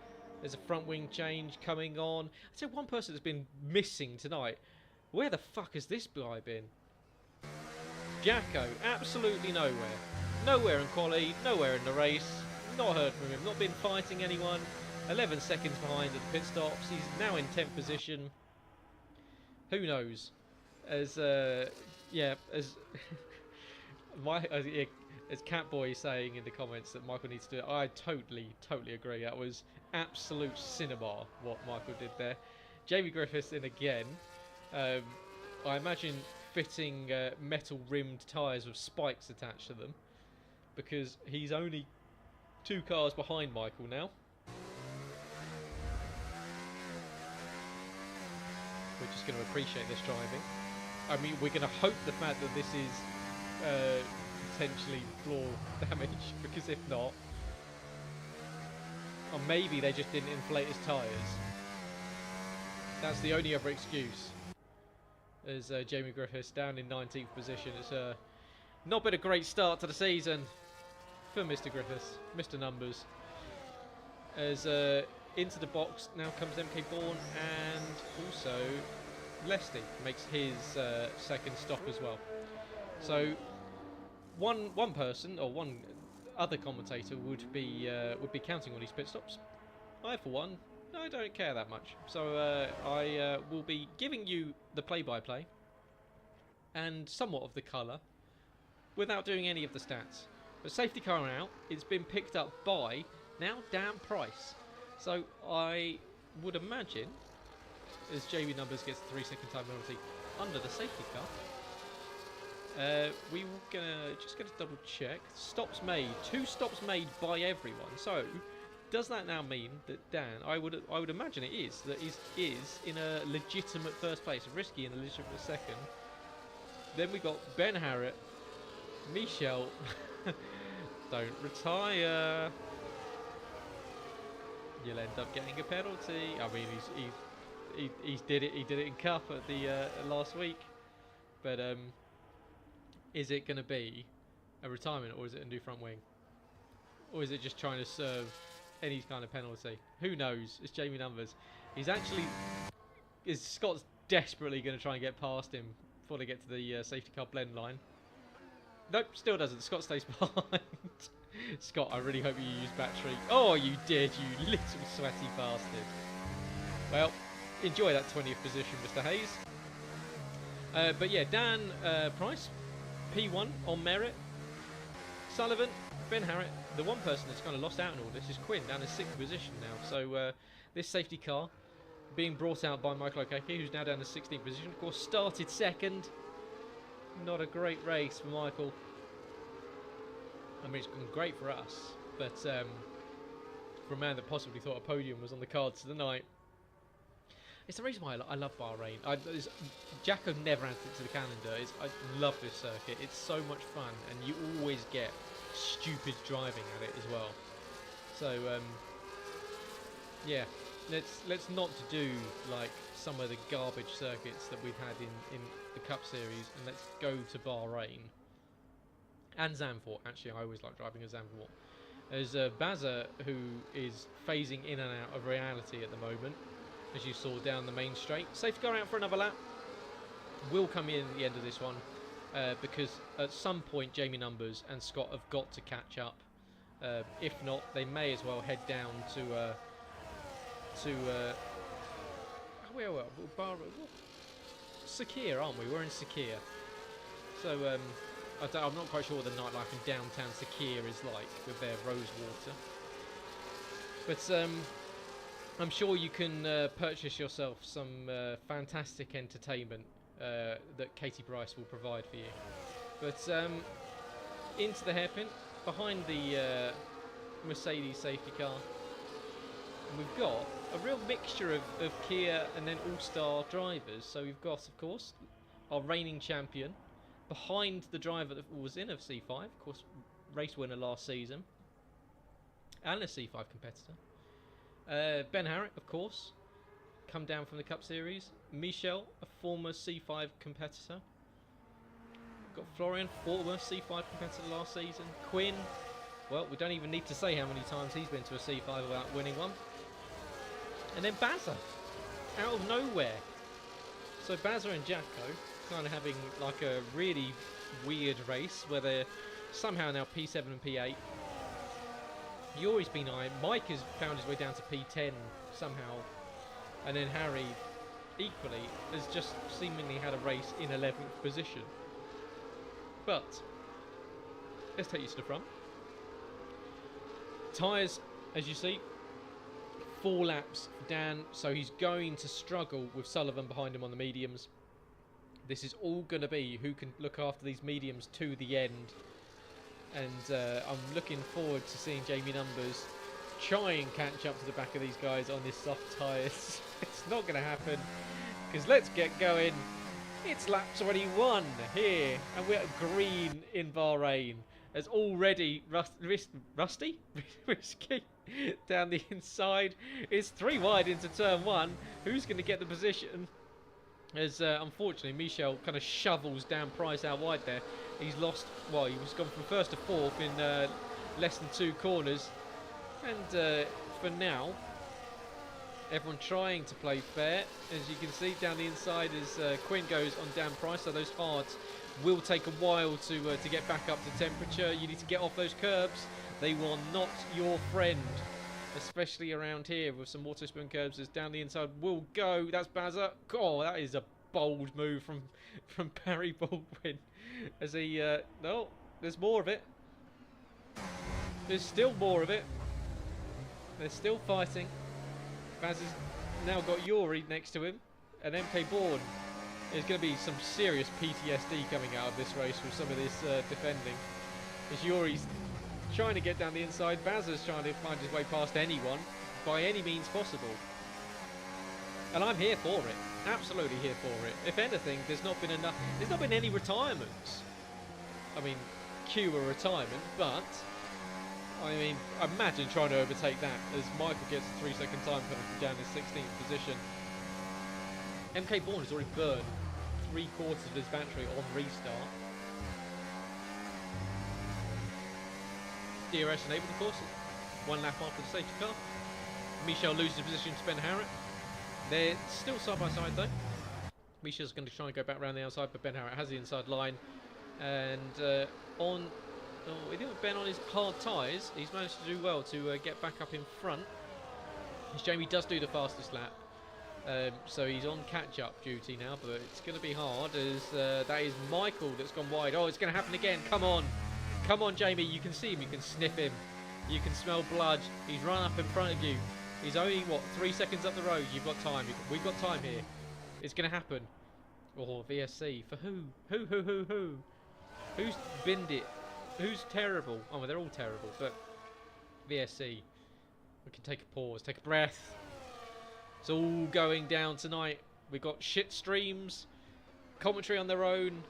There's a front wing change coming on. I'd say one person that's been missing tonight. Where the fuck has this guy been? Jacko, absolutely nowhere. Nowhere in quali, nowhere in the race. Not heard from him, not been fighting anyone. 11 seconds behind at the pit stops. He's now in 10th position. Who knows? As as Catboy saying in the comments that Michael needs to do it, I totally agree. That was absolute cinema what Michael did there. Jamie Griffiths in again. I imagine fitting metal rimmed tyres with spikes attached to them, because he's only 2 cars behind Michael now. We're just going to appreciate this driving. I mean, we're going to hope the fact that this is potentially floor damage, because if not, or maybe they just didn't inflate his tyres. That's the only other excuse. as Jamie Griffiths down in 19th position. It's not been a great start to the season for Mr. Griffiths, Mr. Numbers. As into the box now comes MK Bourne, and also Lesty makes his second stop as well. So one person or one other commentator would be counting on these pit stops. I, for one, I don't care that much. So I will be giving you the play-by-play and somewhat of the colour without doing any of the stats. But safety car out, it's been picked up by now Dan Price. So I would imagine, as JB Numbers gets the 3-second time penalty under the safety car, we were just gonna double check. Stops made, 2 stops made by everyone. So does that now mean that Dan? I would imagine it is that is in a legitimate first place, Risky in a legitimate second. Then we got Ben Harrett, Michel. Don't retire. You'll end up getting a penalty. I mean, he did it. He did it in Cup at the last week. But is it going to be a retirement, or is it a new front wing, or is it just trying to serve any kind of penalty? Who knows? It's Jamie Numbers. Scott's desperately going to try and get past him before they get to the safety car blend line. Nope, still doesn't. Scott stays behind. Scott, I really hope you used battery. Oh, you did, you little sweaty bastard. Well, enjoy that 20th position, Mr. Hayes. But yeah, Dan Price, P1 on merit. Sullivan, Ben Harrett. The one person that's kind of lost out in all this is Quinn, down in 6th position now. So this safety car being brought out by Michael Okeke, who's now down in 16th position. Of course, started second. Not a great race for Michael. I mean, it's gone great for us, but for a man that possibly thought a podium was on the cards tonight. It's the reason why I love Bahrain. Jacko never adds it to the calendar. I love this circuit. It's so much fun, and you always get stupid driving at it as well. So yeah, let's not do like some of the garbage circuits that we've had in the Cup Series, and let's go to Bahrain. And Zandvoort, actually, I always like driving a Zandvoort. There's Baza, who is phasing in and out of reality at the moment, as you saw down the main straight. Safe to go out for another lap. Will come in at the end of this one, because at some point Jamie Numbers and Scott have got to catch up. If not, they may as well head down to Sakir, aren't we? We're in Sakir. So I'm not quite sure what the nightlife in downtown Sakir is like with their rose water. But I'm sure you can purchase yourself some fantastic entertainment that Katie Bryce will provide for you. But into the hairpin, behind the Mercedes safety car, and we've got a real mixture of Kia and then all-star drivers. So we've got, of course, our reigning champion behind the driver that was in a C5, of course, race winner last season, and a C5 competitor. Ben Harrett, of course, come down from the Cup Series. Michel, a former C5 competitor. Got Florian, former C5 competitor last season. Quinn, well, we don't even need to say how many times he's been to a C5 without winning one. And then Baza, out of nowhere. So Baza and Jacko kind of having like a really weird race where they're somehow now P7 and P8. Yuri's been high. Mike has found his way down to P10 somehow. And then Harry, equally, has just seemingly had a race in 11th position. But let's take you to the front. Tyres, as you see, 4 laps for Dan, so he's going to struggle with Sullivan behind him on the mediums. This is all going to be who can look after these mediums to the end. And I'm looking forward to seeing Jamie Numbers try and catch up to the back of these guys on this soft tyres. It's not going to happen, because let's get going. It's lap 21 here, and we're green in Bahrain. As already Rusty? Risky down the inside. It's 3 wide into turn 1. Who's going to get the position? As unfortunately Michel kind of shovels down Price out wide there. He's lost, well, he was gone from first to fourth in less than 2 corners. And for now, everyone trying to play fair. As you can see down the inside as Quinn goes on Dan Price, so those hards will take a while to get back up to temperature. You need to get off those curbs. They will not your friend, especially around here with some water spoon curbs. As down the inside will go. That's Bazza. Oh, that is a bold move from Barry Baldwin. As he no, there's more of it. There's still more of it. They're still fighting. Baz has now got Yuri next to him, and MK Bourne. There's going to be some serious PTSD coming out of this race with some of this defending. As Yuri's trying to get down the inside, Baz is trying to find his way past anyone by any means possible. And I'm here for it. Absolutely here for it. If anything, there's not been any retirements. I mean, cue a retirement, but I mean, imagine trying to overtake that as Michael gets a 3-second time penalty down in 16th position. MK Bourne has already burned 3/4 of his battery on restart. DRS enabled, of course. 1 lap after the safety car. Michel loses position to Ben Harrett. They're still side by side though. Michel's going to try and go back around the outside, but Ben Harrett has the inside line. And with Ben on his hard tyres, he's managed to do well to get back up in front. As Jamie does do the fastest lap. So he's on catch-up duty now, but it's going to be hard as that is Michael that's gone wide. Oh, it's going to happen again. Come on. Come on, Jamie. You can see him. You can sniff him. You can smell blood. He's run up in front of you. He's only, what, 3 seconds up the road. You've got time. We've got time here. It's going to happen. Oh, VSC. For who? Who? Who's binned it? Who's terrible? Oh, well, they're all terrible, but VSC. We can take a pause, take a breath. It's all going down tonight. We've got shit streams, commentary on their own.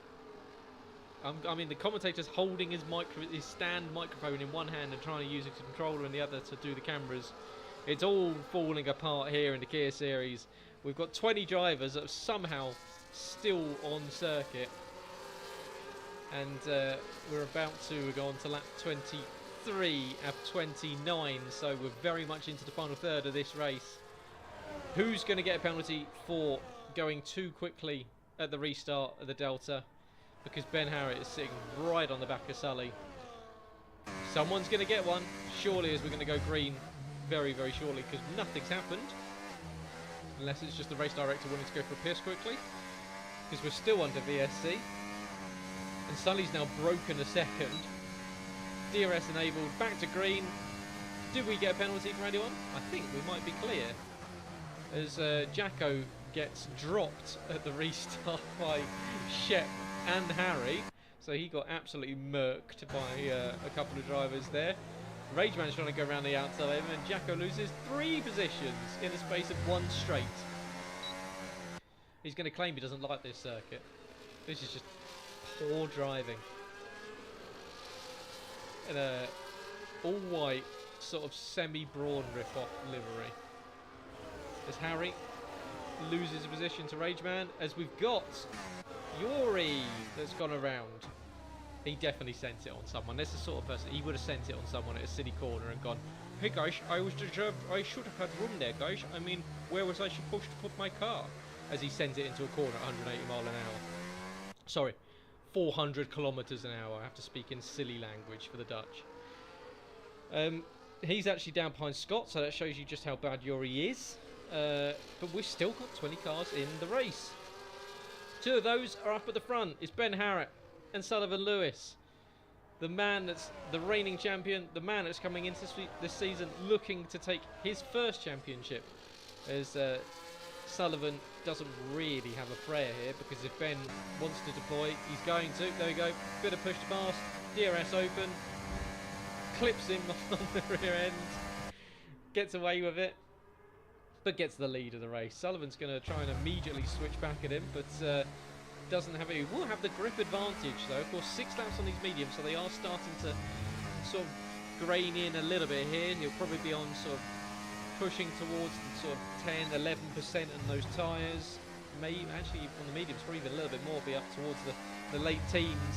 I mean, the commentator's holding his stand microphone in one hand and trying to use a controller in the other to do the cameras. It's all falling apart here in the Kia series. We've got 20 drivers that are somehow still on circuit. And we're about to go on to lap 23 of 29, so we're very much into the final third of this race. Who's going to get a penalty for going too quickly at the restart of the Delta? Because Ben Harrett is sitting right on the back of Sully. Someone's going to get one, surely, as we're going to go green very, very shortly, because nothing's happened. Unless it's just the race director wanting to go for a piss quickly. Because we're still under VSC. And Sully's now broken a second. DRS enabled, back to green. Did we get a penalty for anyone? I think we might be clear. As Jacko gets dropped at the restart by Shep and Harry. So he got absolutely murked by a couple of drivers there. Rageman's trying to go around the outside of him, and Jacko loses 3 positions in the space of 1 straight. He's going to claim he doesn't like this circuit. This is just poor driving. In a all-white, sort of semi-brawn rip-off livery. As Harry loses a position to Rageman, as we've got Yuri that's gone around. He definitely sent it on someone. That's the sort of person, he would have sent it on someone at a city corner and gone, hey guys, I should have had room there, guys. I mean, where was I supposed to put my car? As he sends it into a corner at 180 mile an hour. Sorry, 400 kilometers an hour. I have to speak in silly language for the Dutch. He's actually down behind Scott, so that shows you just how bad Yuri is. But we've still got 20 cars in the race. 2 of those are up at the front. It's Ben Harrett and Sullivan Lewis. The man that's the reigning champion, the man that's coming into this season looking to take his first championship. As Sullivan doesn't really have a prayer here, because if Ben wants to deploy, he's going to. There we go. Bit of push to pass. DRS open. Clips him on the rear end. Gets away with it. But gets the lead of the race. Sullivan's going to try and immediately switch back at him, but doesn't have it. He will have the grip advantage, though. Of course, 6 laps on these mediums, so they are starting to sort of grain in a little bit here. He'll probably be on sort of pushing towards the sort of 10, 11% on those tyres. may actually on the mediums, probably even a little bit more, be up towards the late teens.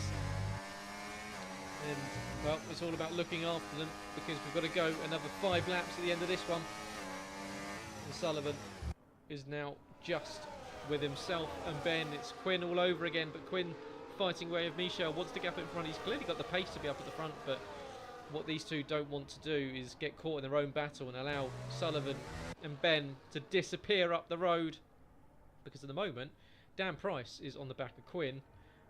And well, it's all about looking after them because we've got to go another 5 laps at the end of this one. And Sullivan is now just with himself and Ben. It's Quinn all over again, but Quinn fighting way of Michel, wants to gap in front. He's clearly got the pace to be up at the front, but what these two don't want to do is get caught in their own battle and allow Sullivan and Ben to disappear up the road, because at the moment Dan Price is on the back of Quinn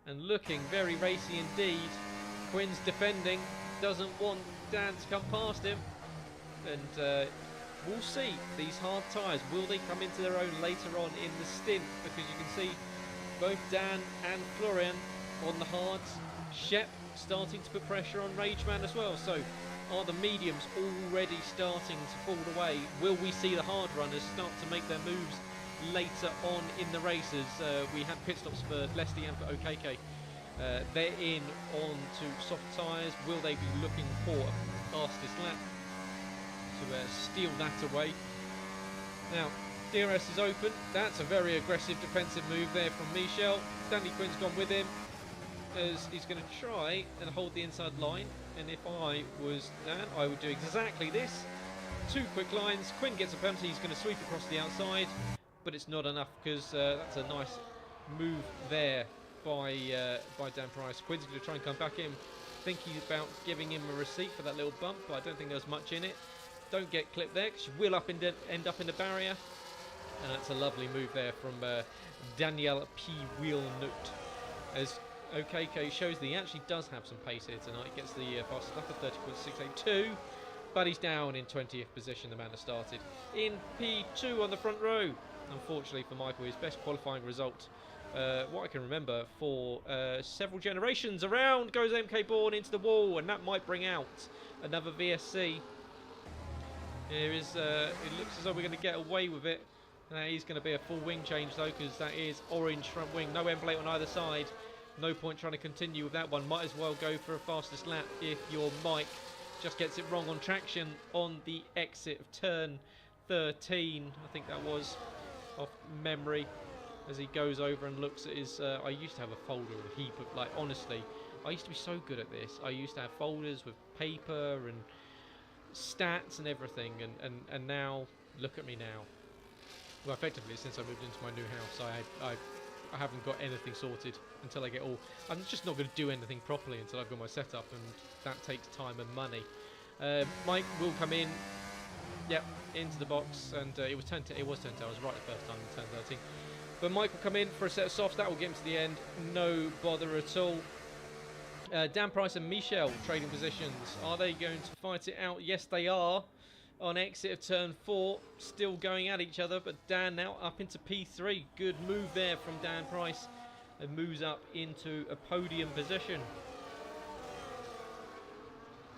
and looking very racy indeed. Quinn's defending, doesn't want Dan to come past him, and we'll see these hard tyres, will they come into their own later on in the stint, because you can see both Dan and Florian on the hards. Shep starting to put pressure on Rageman as well, so are the mediums already starting to fall away? Will we see the hard runners start to make their moves later on in the races? We had pit stops for Leslie and for OKK. They're in on to soft tyres. Will they be looking for a fastest lap to steal that away? Now DRS is open. That's a very aggressive defensive move there from Michel. Stanley Quinn's gone with him as he's going to try and hold the inside line, and if I was Dan, I would do exactly this. 2 quick lines. Quinn gets a penalty. He's going to sweep across the outside, but it's not enough because that's a nice move there by Dan Price. Quinn's going to try and come back in, thinking about giving him a receipt for that little bump, but I don't think there's much in it. Don't get clipped there because you will end up in the barrier, and that's a lovely move there from Daniel P. Wheelnut, as OKK shows that he actually does have some pace here tonight. He gets the fastest lap of 30.682, but he's down in 20th position, the man has started in P2 on the front row. Unfortunately for Michael, his best qualifying result, what I can remember, for several generations. Around goes MK Bourne into the wall, and that might bring out another VSC. Here is, it looks as though we're going to get away with it. That is going to be a full wing change though, because that is orange front wing. No emblate on either side. No point trying to continue with that one. Might as well go for a fastest lap if your Mike just gets it wrong on traction on the exit of turn 13. I think that was off memory, as he goes over and looks at his... I used to have a folder, a heap of... Like, honestly, I used to be so good at this. I used to have folders with paper and stats and everything, and now, look at me now. Well, effectively, since I moved into my new house, I haven't got anything sorted until I get all... I'm just not going to do anything properly until I've got my setup, and that takes time and money. Mike will come in, yep, into the box, and it was 10. It was 10. I was right the first time in turn 13. But Mike will come in for a set of softs. That will get him to the end. No bother at all. Dan Price and Michel trading positions. Are they going to fight it out? Yes, they are. On exit of turn 4, still going at each other, but Dan now up into P3. Good move there from Dan Price, and moves up into a podium position.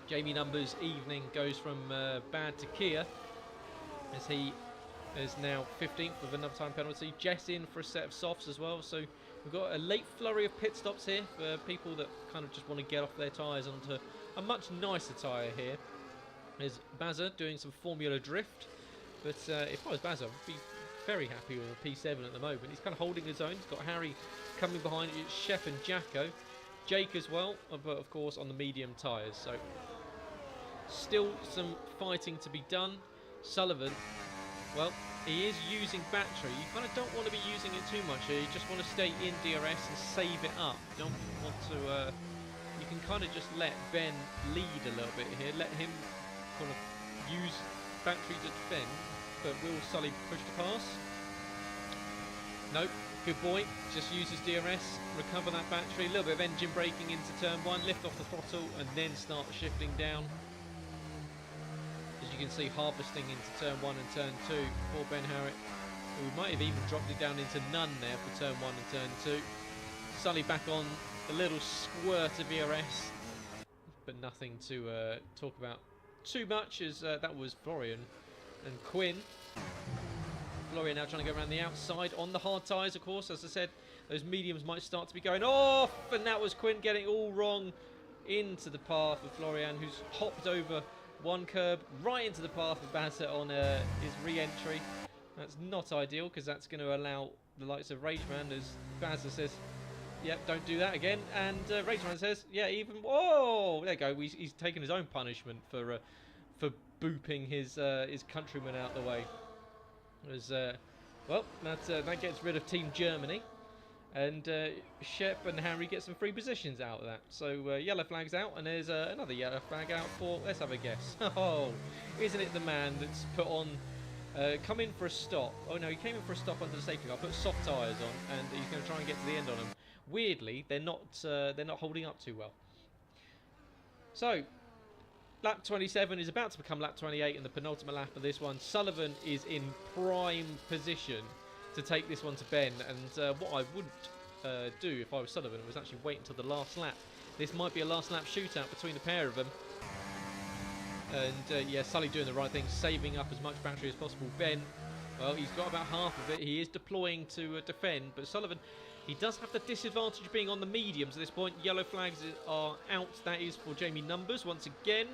Jamie Numbers' evening goes from bad to Kia, as he is now 15th with another time penalty. Jess in for a set of softs as well, so we've got a late flurry of pit stops here for people that kind of just want to get off their tyres onto a much nicer tyre here. There's Bazza doing some Formula Drift, but if I was Bazza, I'd be very happy with a P7 at the moment. He's kind of holding his own. He's got Harry coming behind, it's Shep and Jacko. Jake as well, but of course on the medium tyres, so still some fighting to be done. Sullivan, well, he is using battery. You kind of don't want to be using it too much here. You just want to stay in DRS and save it up. You don't want to... you can kind of just let Ben lead a little bit here. Let him kind of use battery to defend, but will Sully push to pass? Nope, good boy, just uses DRS, recover that battery, a little bit of engine braking into turn 1, lift off the throttle and then start shifting down. As you can see, harvesting into turn 1 and turn 2 for Ben Harriet, who might have even dropped it down into none there for turn 1 and turn 2. Sully back on a little squirt of ERS, but nothing to talk about too much, as that was Florian and Quinn. Florian now trying to go around the outside on the hard tyres, of course. As I said, those mediums might start to be going off, and that was Quinn getting it all wrong into the path of Florian, who's hopped over one curb right into the path of Bassett on his re-entry. That's not ideal because that's going to allow the likes of Rageman, as Bazza says, yep, don't do that again. And Rageman says, yeah, even, whoa, there you go. He's taken his own punishment for booping his countryman out the way. As well, that gets rid of Team Germany, and Shep and Harry get some free positions out of that. So yellow flag's out, and there's another yellow flag out for, let's have a guess. Oh, isn't it the man that's put on, come in for a stop. Oh no, he came in for a stop under the safety car, put soft tyres on, and he's going to try and get to the end on them. Weirdly, they're not holding up too well. So, lap 27 is about to become lap 28 in the penultimate lap of this one. Sullivan is in prime position to take this one to Ben, and what I wouldn't do if I was Sullivan was actually wait until the last lap. This might be a last lap shootout between the pair of them. And yeah, Sully doing the right thing, saving up as much battery as possible. Ben, well, he's got about half of it. He is deploying to defend, but Sullivan, he does have the disadvantage of being on the mediums at this point. Yellow flags are out. That is for Jamie Numbers once again.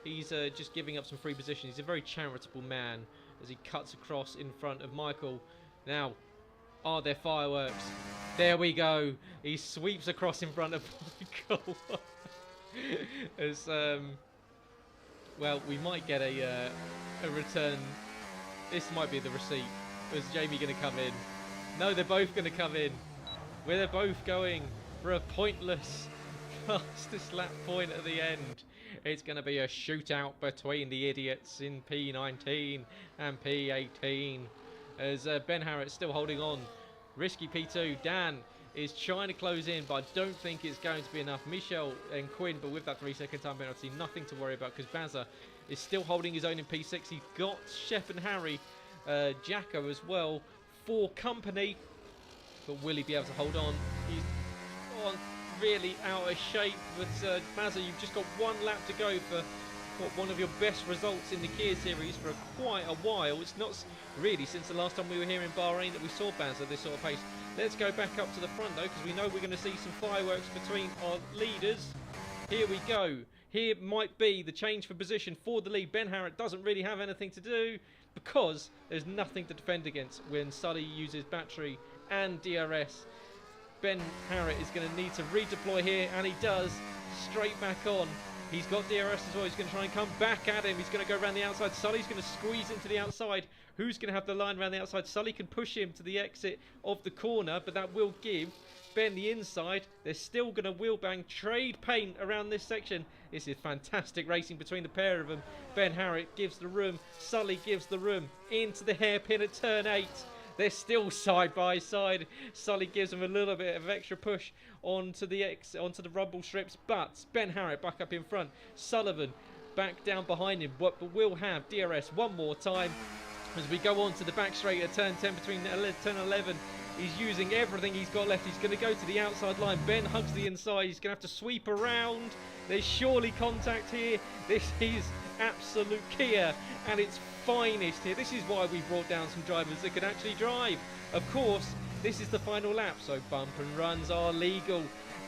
He's just giving up some free position. He's a very charitable man as he cuts across in front of Michael. Now, are there fireworks? There we go. He sweeps across in front of Michael. As well, we might get a return. This might be the receipt. Is Jamie going to come in? No, they're both going to come in. Where they're both going for a pointless fastest lap point at the end. It's going to be a shootout between the idiots in P19 and P18. As Ben Harrett's still holding on. Risky P2. Dan is trying to close in, but I don't think it's going to be enough. Michel and Quinn, but with that 3-second time penalty, nothing to worry about because Bazza is still holding his own in P6. He's got Shep and Harry, Jacko as well for company, but will he be able to hold on? He's really out of shape, but Bazza, you've just got one lap to go for one of your best results in the Kia series for quite a while. It's not really since the last time we were here in Bahrain that we saw Bazza this sort of pace. Let's go back up to the front though, because we know we're going to see some fireworks between our leaders. Here we go. Here might be the change for position for the lead. Ben Harrett doesn't really have anything to do because there's nothing to defend against when Sully uses battery and DRS. Ben Harrett is going to need to redeploy here, and he does. Straight back on. He's got DRS as well. He's going to try and come back at him. He's going to go around the outside. Sully's going to squeeze into the outside. Who's going to have the line around the outside? Sully can push him to the exit of the corner, but that will give Ben the inside. They're still going to wheel bang, trade paint around this section. This is fantastic racing between the pair of them. Ben Harrett gives the room. Sully gives the room into the hairpin at turn 8. They're still side by side. Sully gives them a little bit of extra push onto the rumble strips, but Ben Harrett back up in front. Sullivan back down behind him, but will have DRS one more time as we go on to the back straight at turn 10 between turn 11. He's using everything he's got left. He's going to go to the outside line. Ben hugs the inside. He's going to have to sweep around. There's surely contact here. This is absolute Kia and its finest here. This is why we brought down some drivers that can actually drive. Of course, this is the final lap, so bump and runs are legal.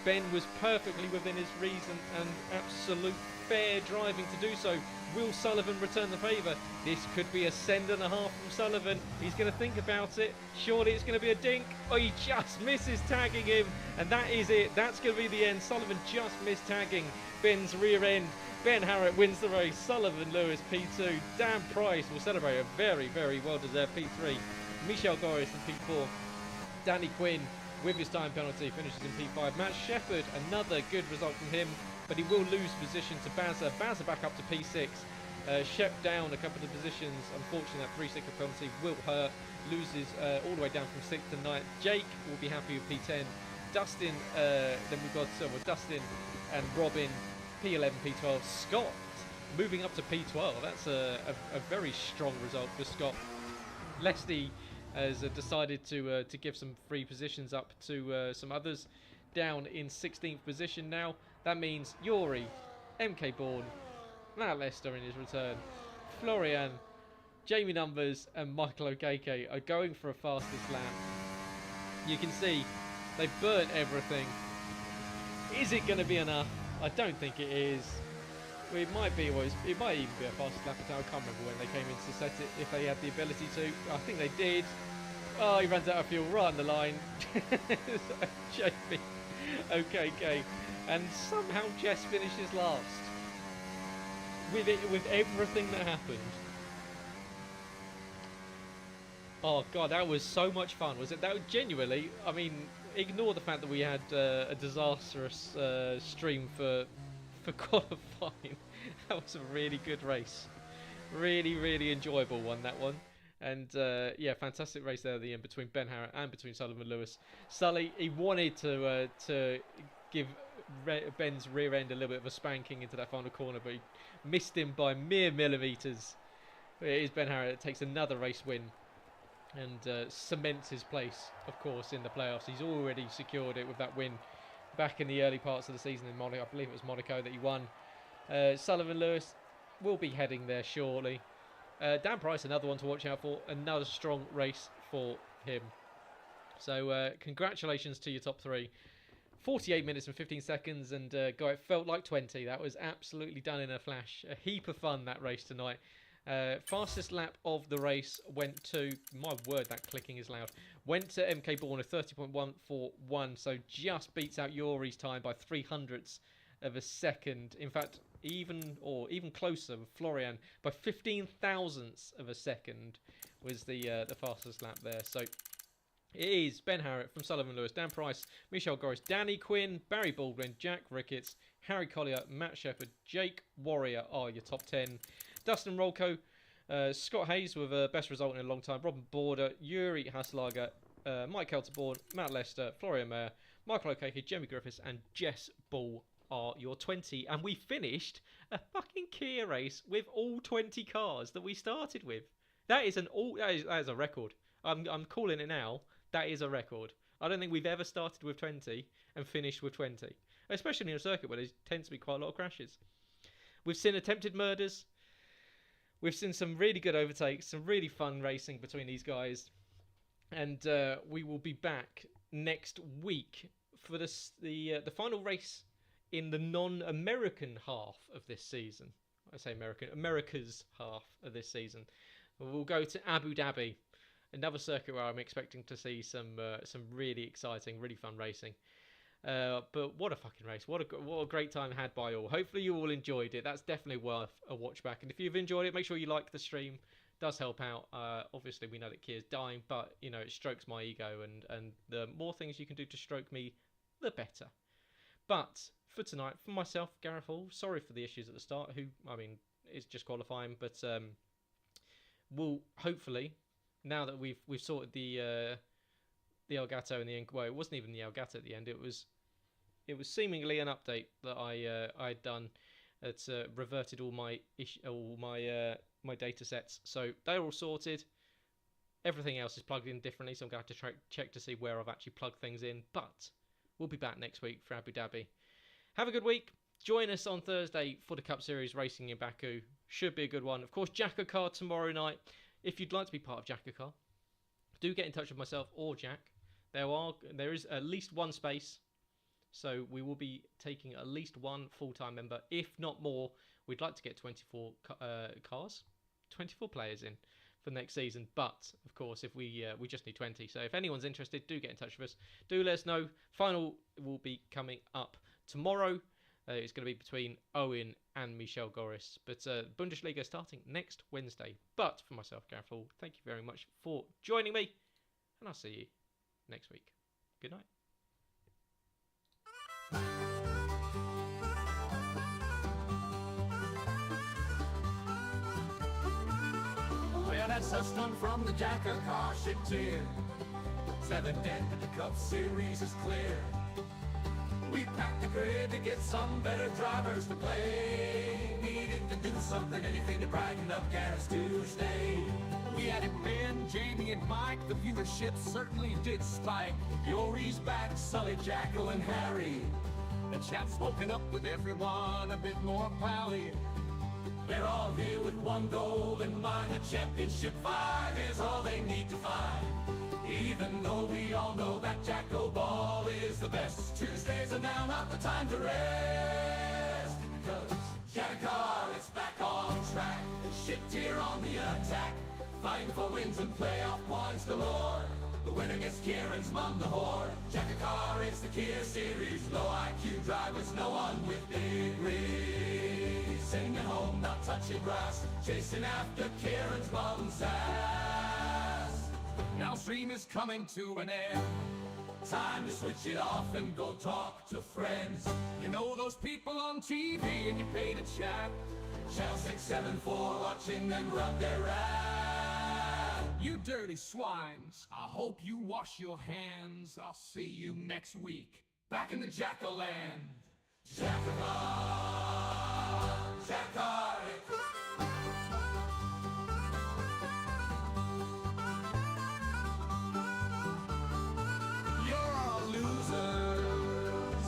Ben was perfectly within his reason and absolute fair driving to do so. Will Sullivan return the favour? This could be a send and a half from Sullivan. He's going to think about it. Surely it's going to be a dink. Oh, he just misses tagging him. And that is it. That's going to be the end. Sullivan just missed tagging Ben's rear end. Ben Harrett wins the race. Sullivan Lewis P2. Dan Price will celebrate a very, very well-deserved P3. Michel Goris in P4. Danny Quinn with his time penalty finishes in P5. Matt Shepherd, another good result from him, but he will lose position to Bazza. Bazza back up to P6. Shep down a couple of positions. Unfortunately, that 3-second penalty will hurt. Loses all the way down from 6th to 9th. Jake will be happy with P10. Dustin, then we've got Dustin and Robin, P11, P12. Scott moving up to P12. That's a very strong result for Scott. Leslie has decided to give some free positions up to some others. Down in 16th position now. That means Yuri, MK Bourne, Matt Lester in his return, Florian, Jamie Numbers and Michael Okeke are going for a fastest lap. You can see they've burnt everything. Is it going to be enough? I don't think it is. it might be, well, it might even be a fastest lap attack. I can't remember when they came in to set it, if they had the ability to. I think they did. Oh, he runs out of fuel right on the line. JP. Okay. And somehow Jess finishes last. With everything that happened. Oh god, that was so much fun, was it? That was genuinely, I mean, ignore the fact that we had a disastrous stream for qualifying. That was a really good race. Really enjoyable one, that one. And yeah, fantastic race there at the end between Ben Harrett and between Sullivan Lewis. Sully, he wanted to give Ben's rear end a little bit of a spanking into that final corner, but he missed him by mere millimetres. It is Ben Harrett that takes another race win and cements his place, of course, in the playoffs. He's already secured it with that win back in the early parts of the season in Monaco. I believe it was Monaco that he won. Sullivan Lewis will be heading there shortly. Dan Price, another one to watch out for. Another strong race for him. So congratulations to your top three. 48 minutes and 15 seconds, and God, it felt like 20. That was absolutely done in a flash. A heap of fun, that race tonight. Fastest lap of the race went to, my word, that clicking is loud, went to MK Born, a 30.141, so just beats out Yuri's time by 0.03 of a second. In fact, even closer with Florian by 15 thousandths of a second was the fastest lap there. So it is Ben Harrett from Sullivan Lewis, Dan Price, Michelle Goris, Danny Quinn, Barry Baldwin, Jack Ricketts, Harry Collier, Matt Shepherd, Jake Warrior are your top 10. Dustin Rolko, Scott Hayes with a best result in a long time, Robin Border, Yuri Haslager, Mike Kelterborn, Matt Lester, Florian Mayer, Michael O'Keke, Jamie Griffiths and Jess Ball are your 20. And we finished a fucking Kia race with all 20 cars that we started with. That is a record. I'm calling it now. That is a record. I don't think we've ever started with 20 and finished with 20, especially in a circuit where there tends to be quite a lot of crashes. We've seen attempted murders. We've seen some really good overtakes, some really fun racing between these guys. And we will be back next week for the final race in the non-American half of this season. I say America's half of this season. We'll go to Abu Dhabi, another circuit where I'm expecting to see some really exciting, really fun racing. But what a fucking race. What a great time had by all. Hopefully you all enjoyed it. That's definitely worth a watch back. And if you've enjoyed it, make sure you like the stream. It does help out. Obviously we know that Kia's dying, but you know, it strokes my ego, and the more things you can do to stroke me, the better. But for tonight, for myself, Gareth Hall, sorry for the issues at the start, is just qualifying, but we'll hopefully, now that we've sorted the Elgato and the well, it wasn't even the Elgato at the end. It was seemingly an update that I'd done. It's reverted all my my data sets, so they're all sorted. Everything else is plugged in differently, so I'm going to have to check to see where I've actually plugged things in. But we'll be back next week for Abu Dhabi. Have a good week. Join us on Thursday for the Cup Series racing in Baku. Should be a good one. Of course, Jackocar tomorrow night. If you'd like to be part of Jackocar, do get in touch with myself or Jack. There is at least one space, so we will be taking at least one full-time member, if not more. We'd like to get 24 players in for next season, but of course, if we just need 20. So if anyone's interested, do get in touch with us. Do let us know. Final will be coming up tomorrow. It's going to be between Owen and Michelle Goris, but Bundesliga starting next Wednesday. But for myself, Gareth Hall, thank you very much for joining me, and I'll see you next week. Good night. Well, that's us done from the Jackocar ship tin. 7 dead, but the Cup Series is clear. We packed the grid to get some better drivers to play. Needed to do something, anything to brighten up Garrett's Tuesday. We added Ben, Jamie, and Mike. The viewership certainly did spike. Yuri's back, Sully, Jacko, and Harry. The chat's woken up with everyone a bit more pally. They're all here with one goal in mind. The championship 5 is all they need to find. Even though we all know that Jacko Ball is the best, Tuesdays are now not the time to rest. Cause Jackocar, it's back on track. Shipped here on the attack. Fighting for wins and playoff points galore. The winner gets Kieran's mum the whore. Jackocar, it's the Kia series. Low IQ drivers, no one with degrees. Sitting at home, not touching grass. Chasing after Kieran's mum's ass. Now stream is coming to an end. Time to switch it off and go talk to friends. You know those people on TV and you pay to chat. Channel 674 watching them rub their ass. You dirty swines, I hope you wash your hands. I'll see you next week, back in the Jackoland. Jackocar, Jackocar. You're all losers.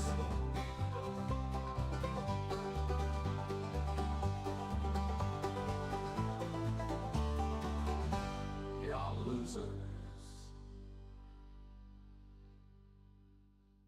You're all losers.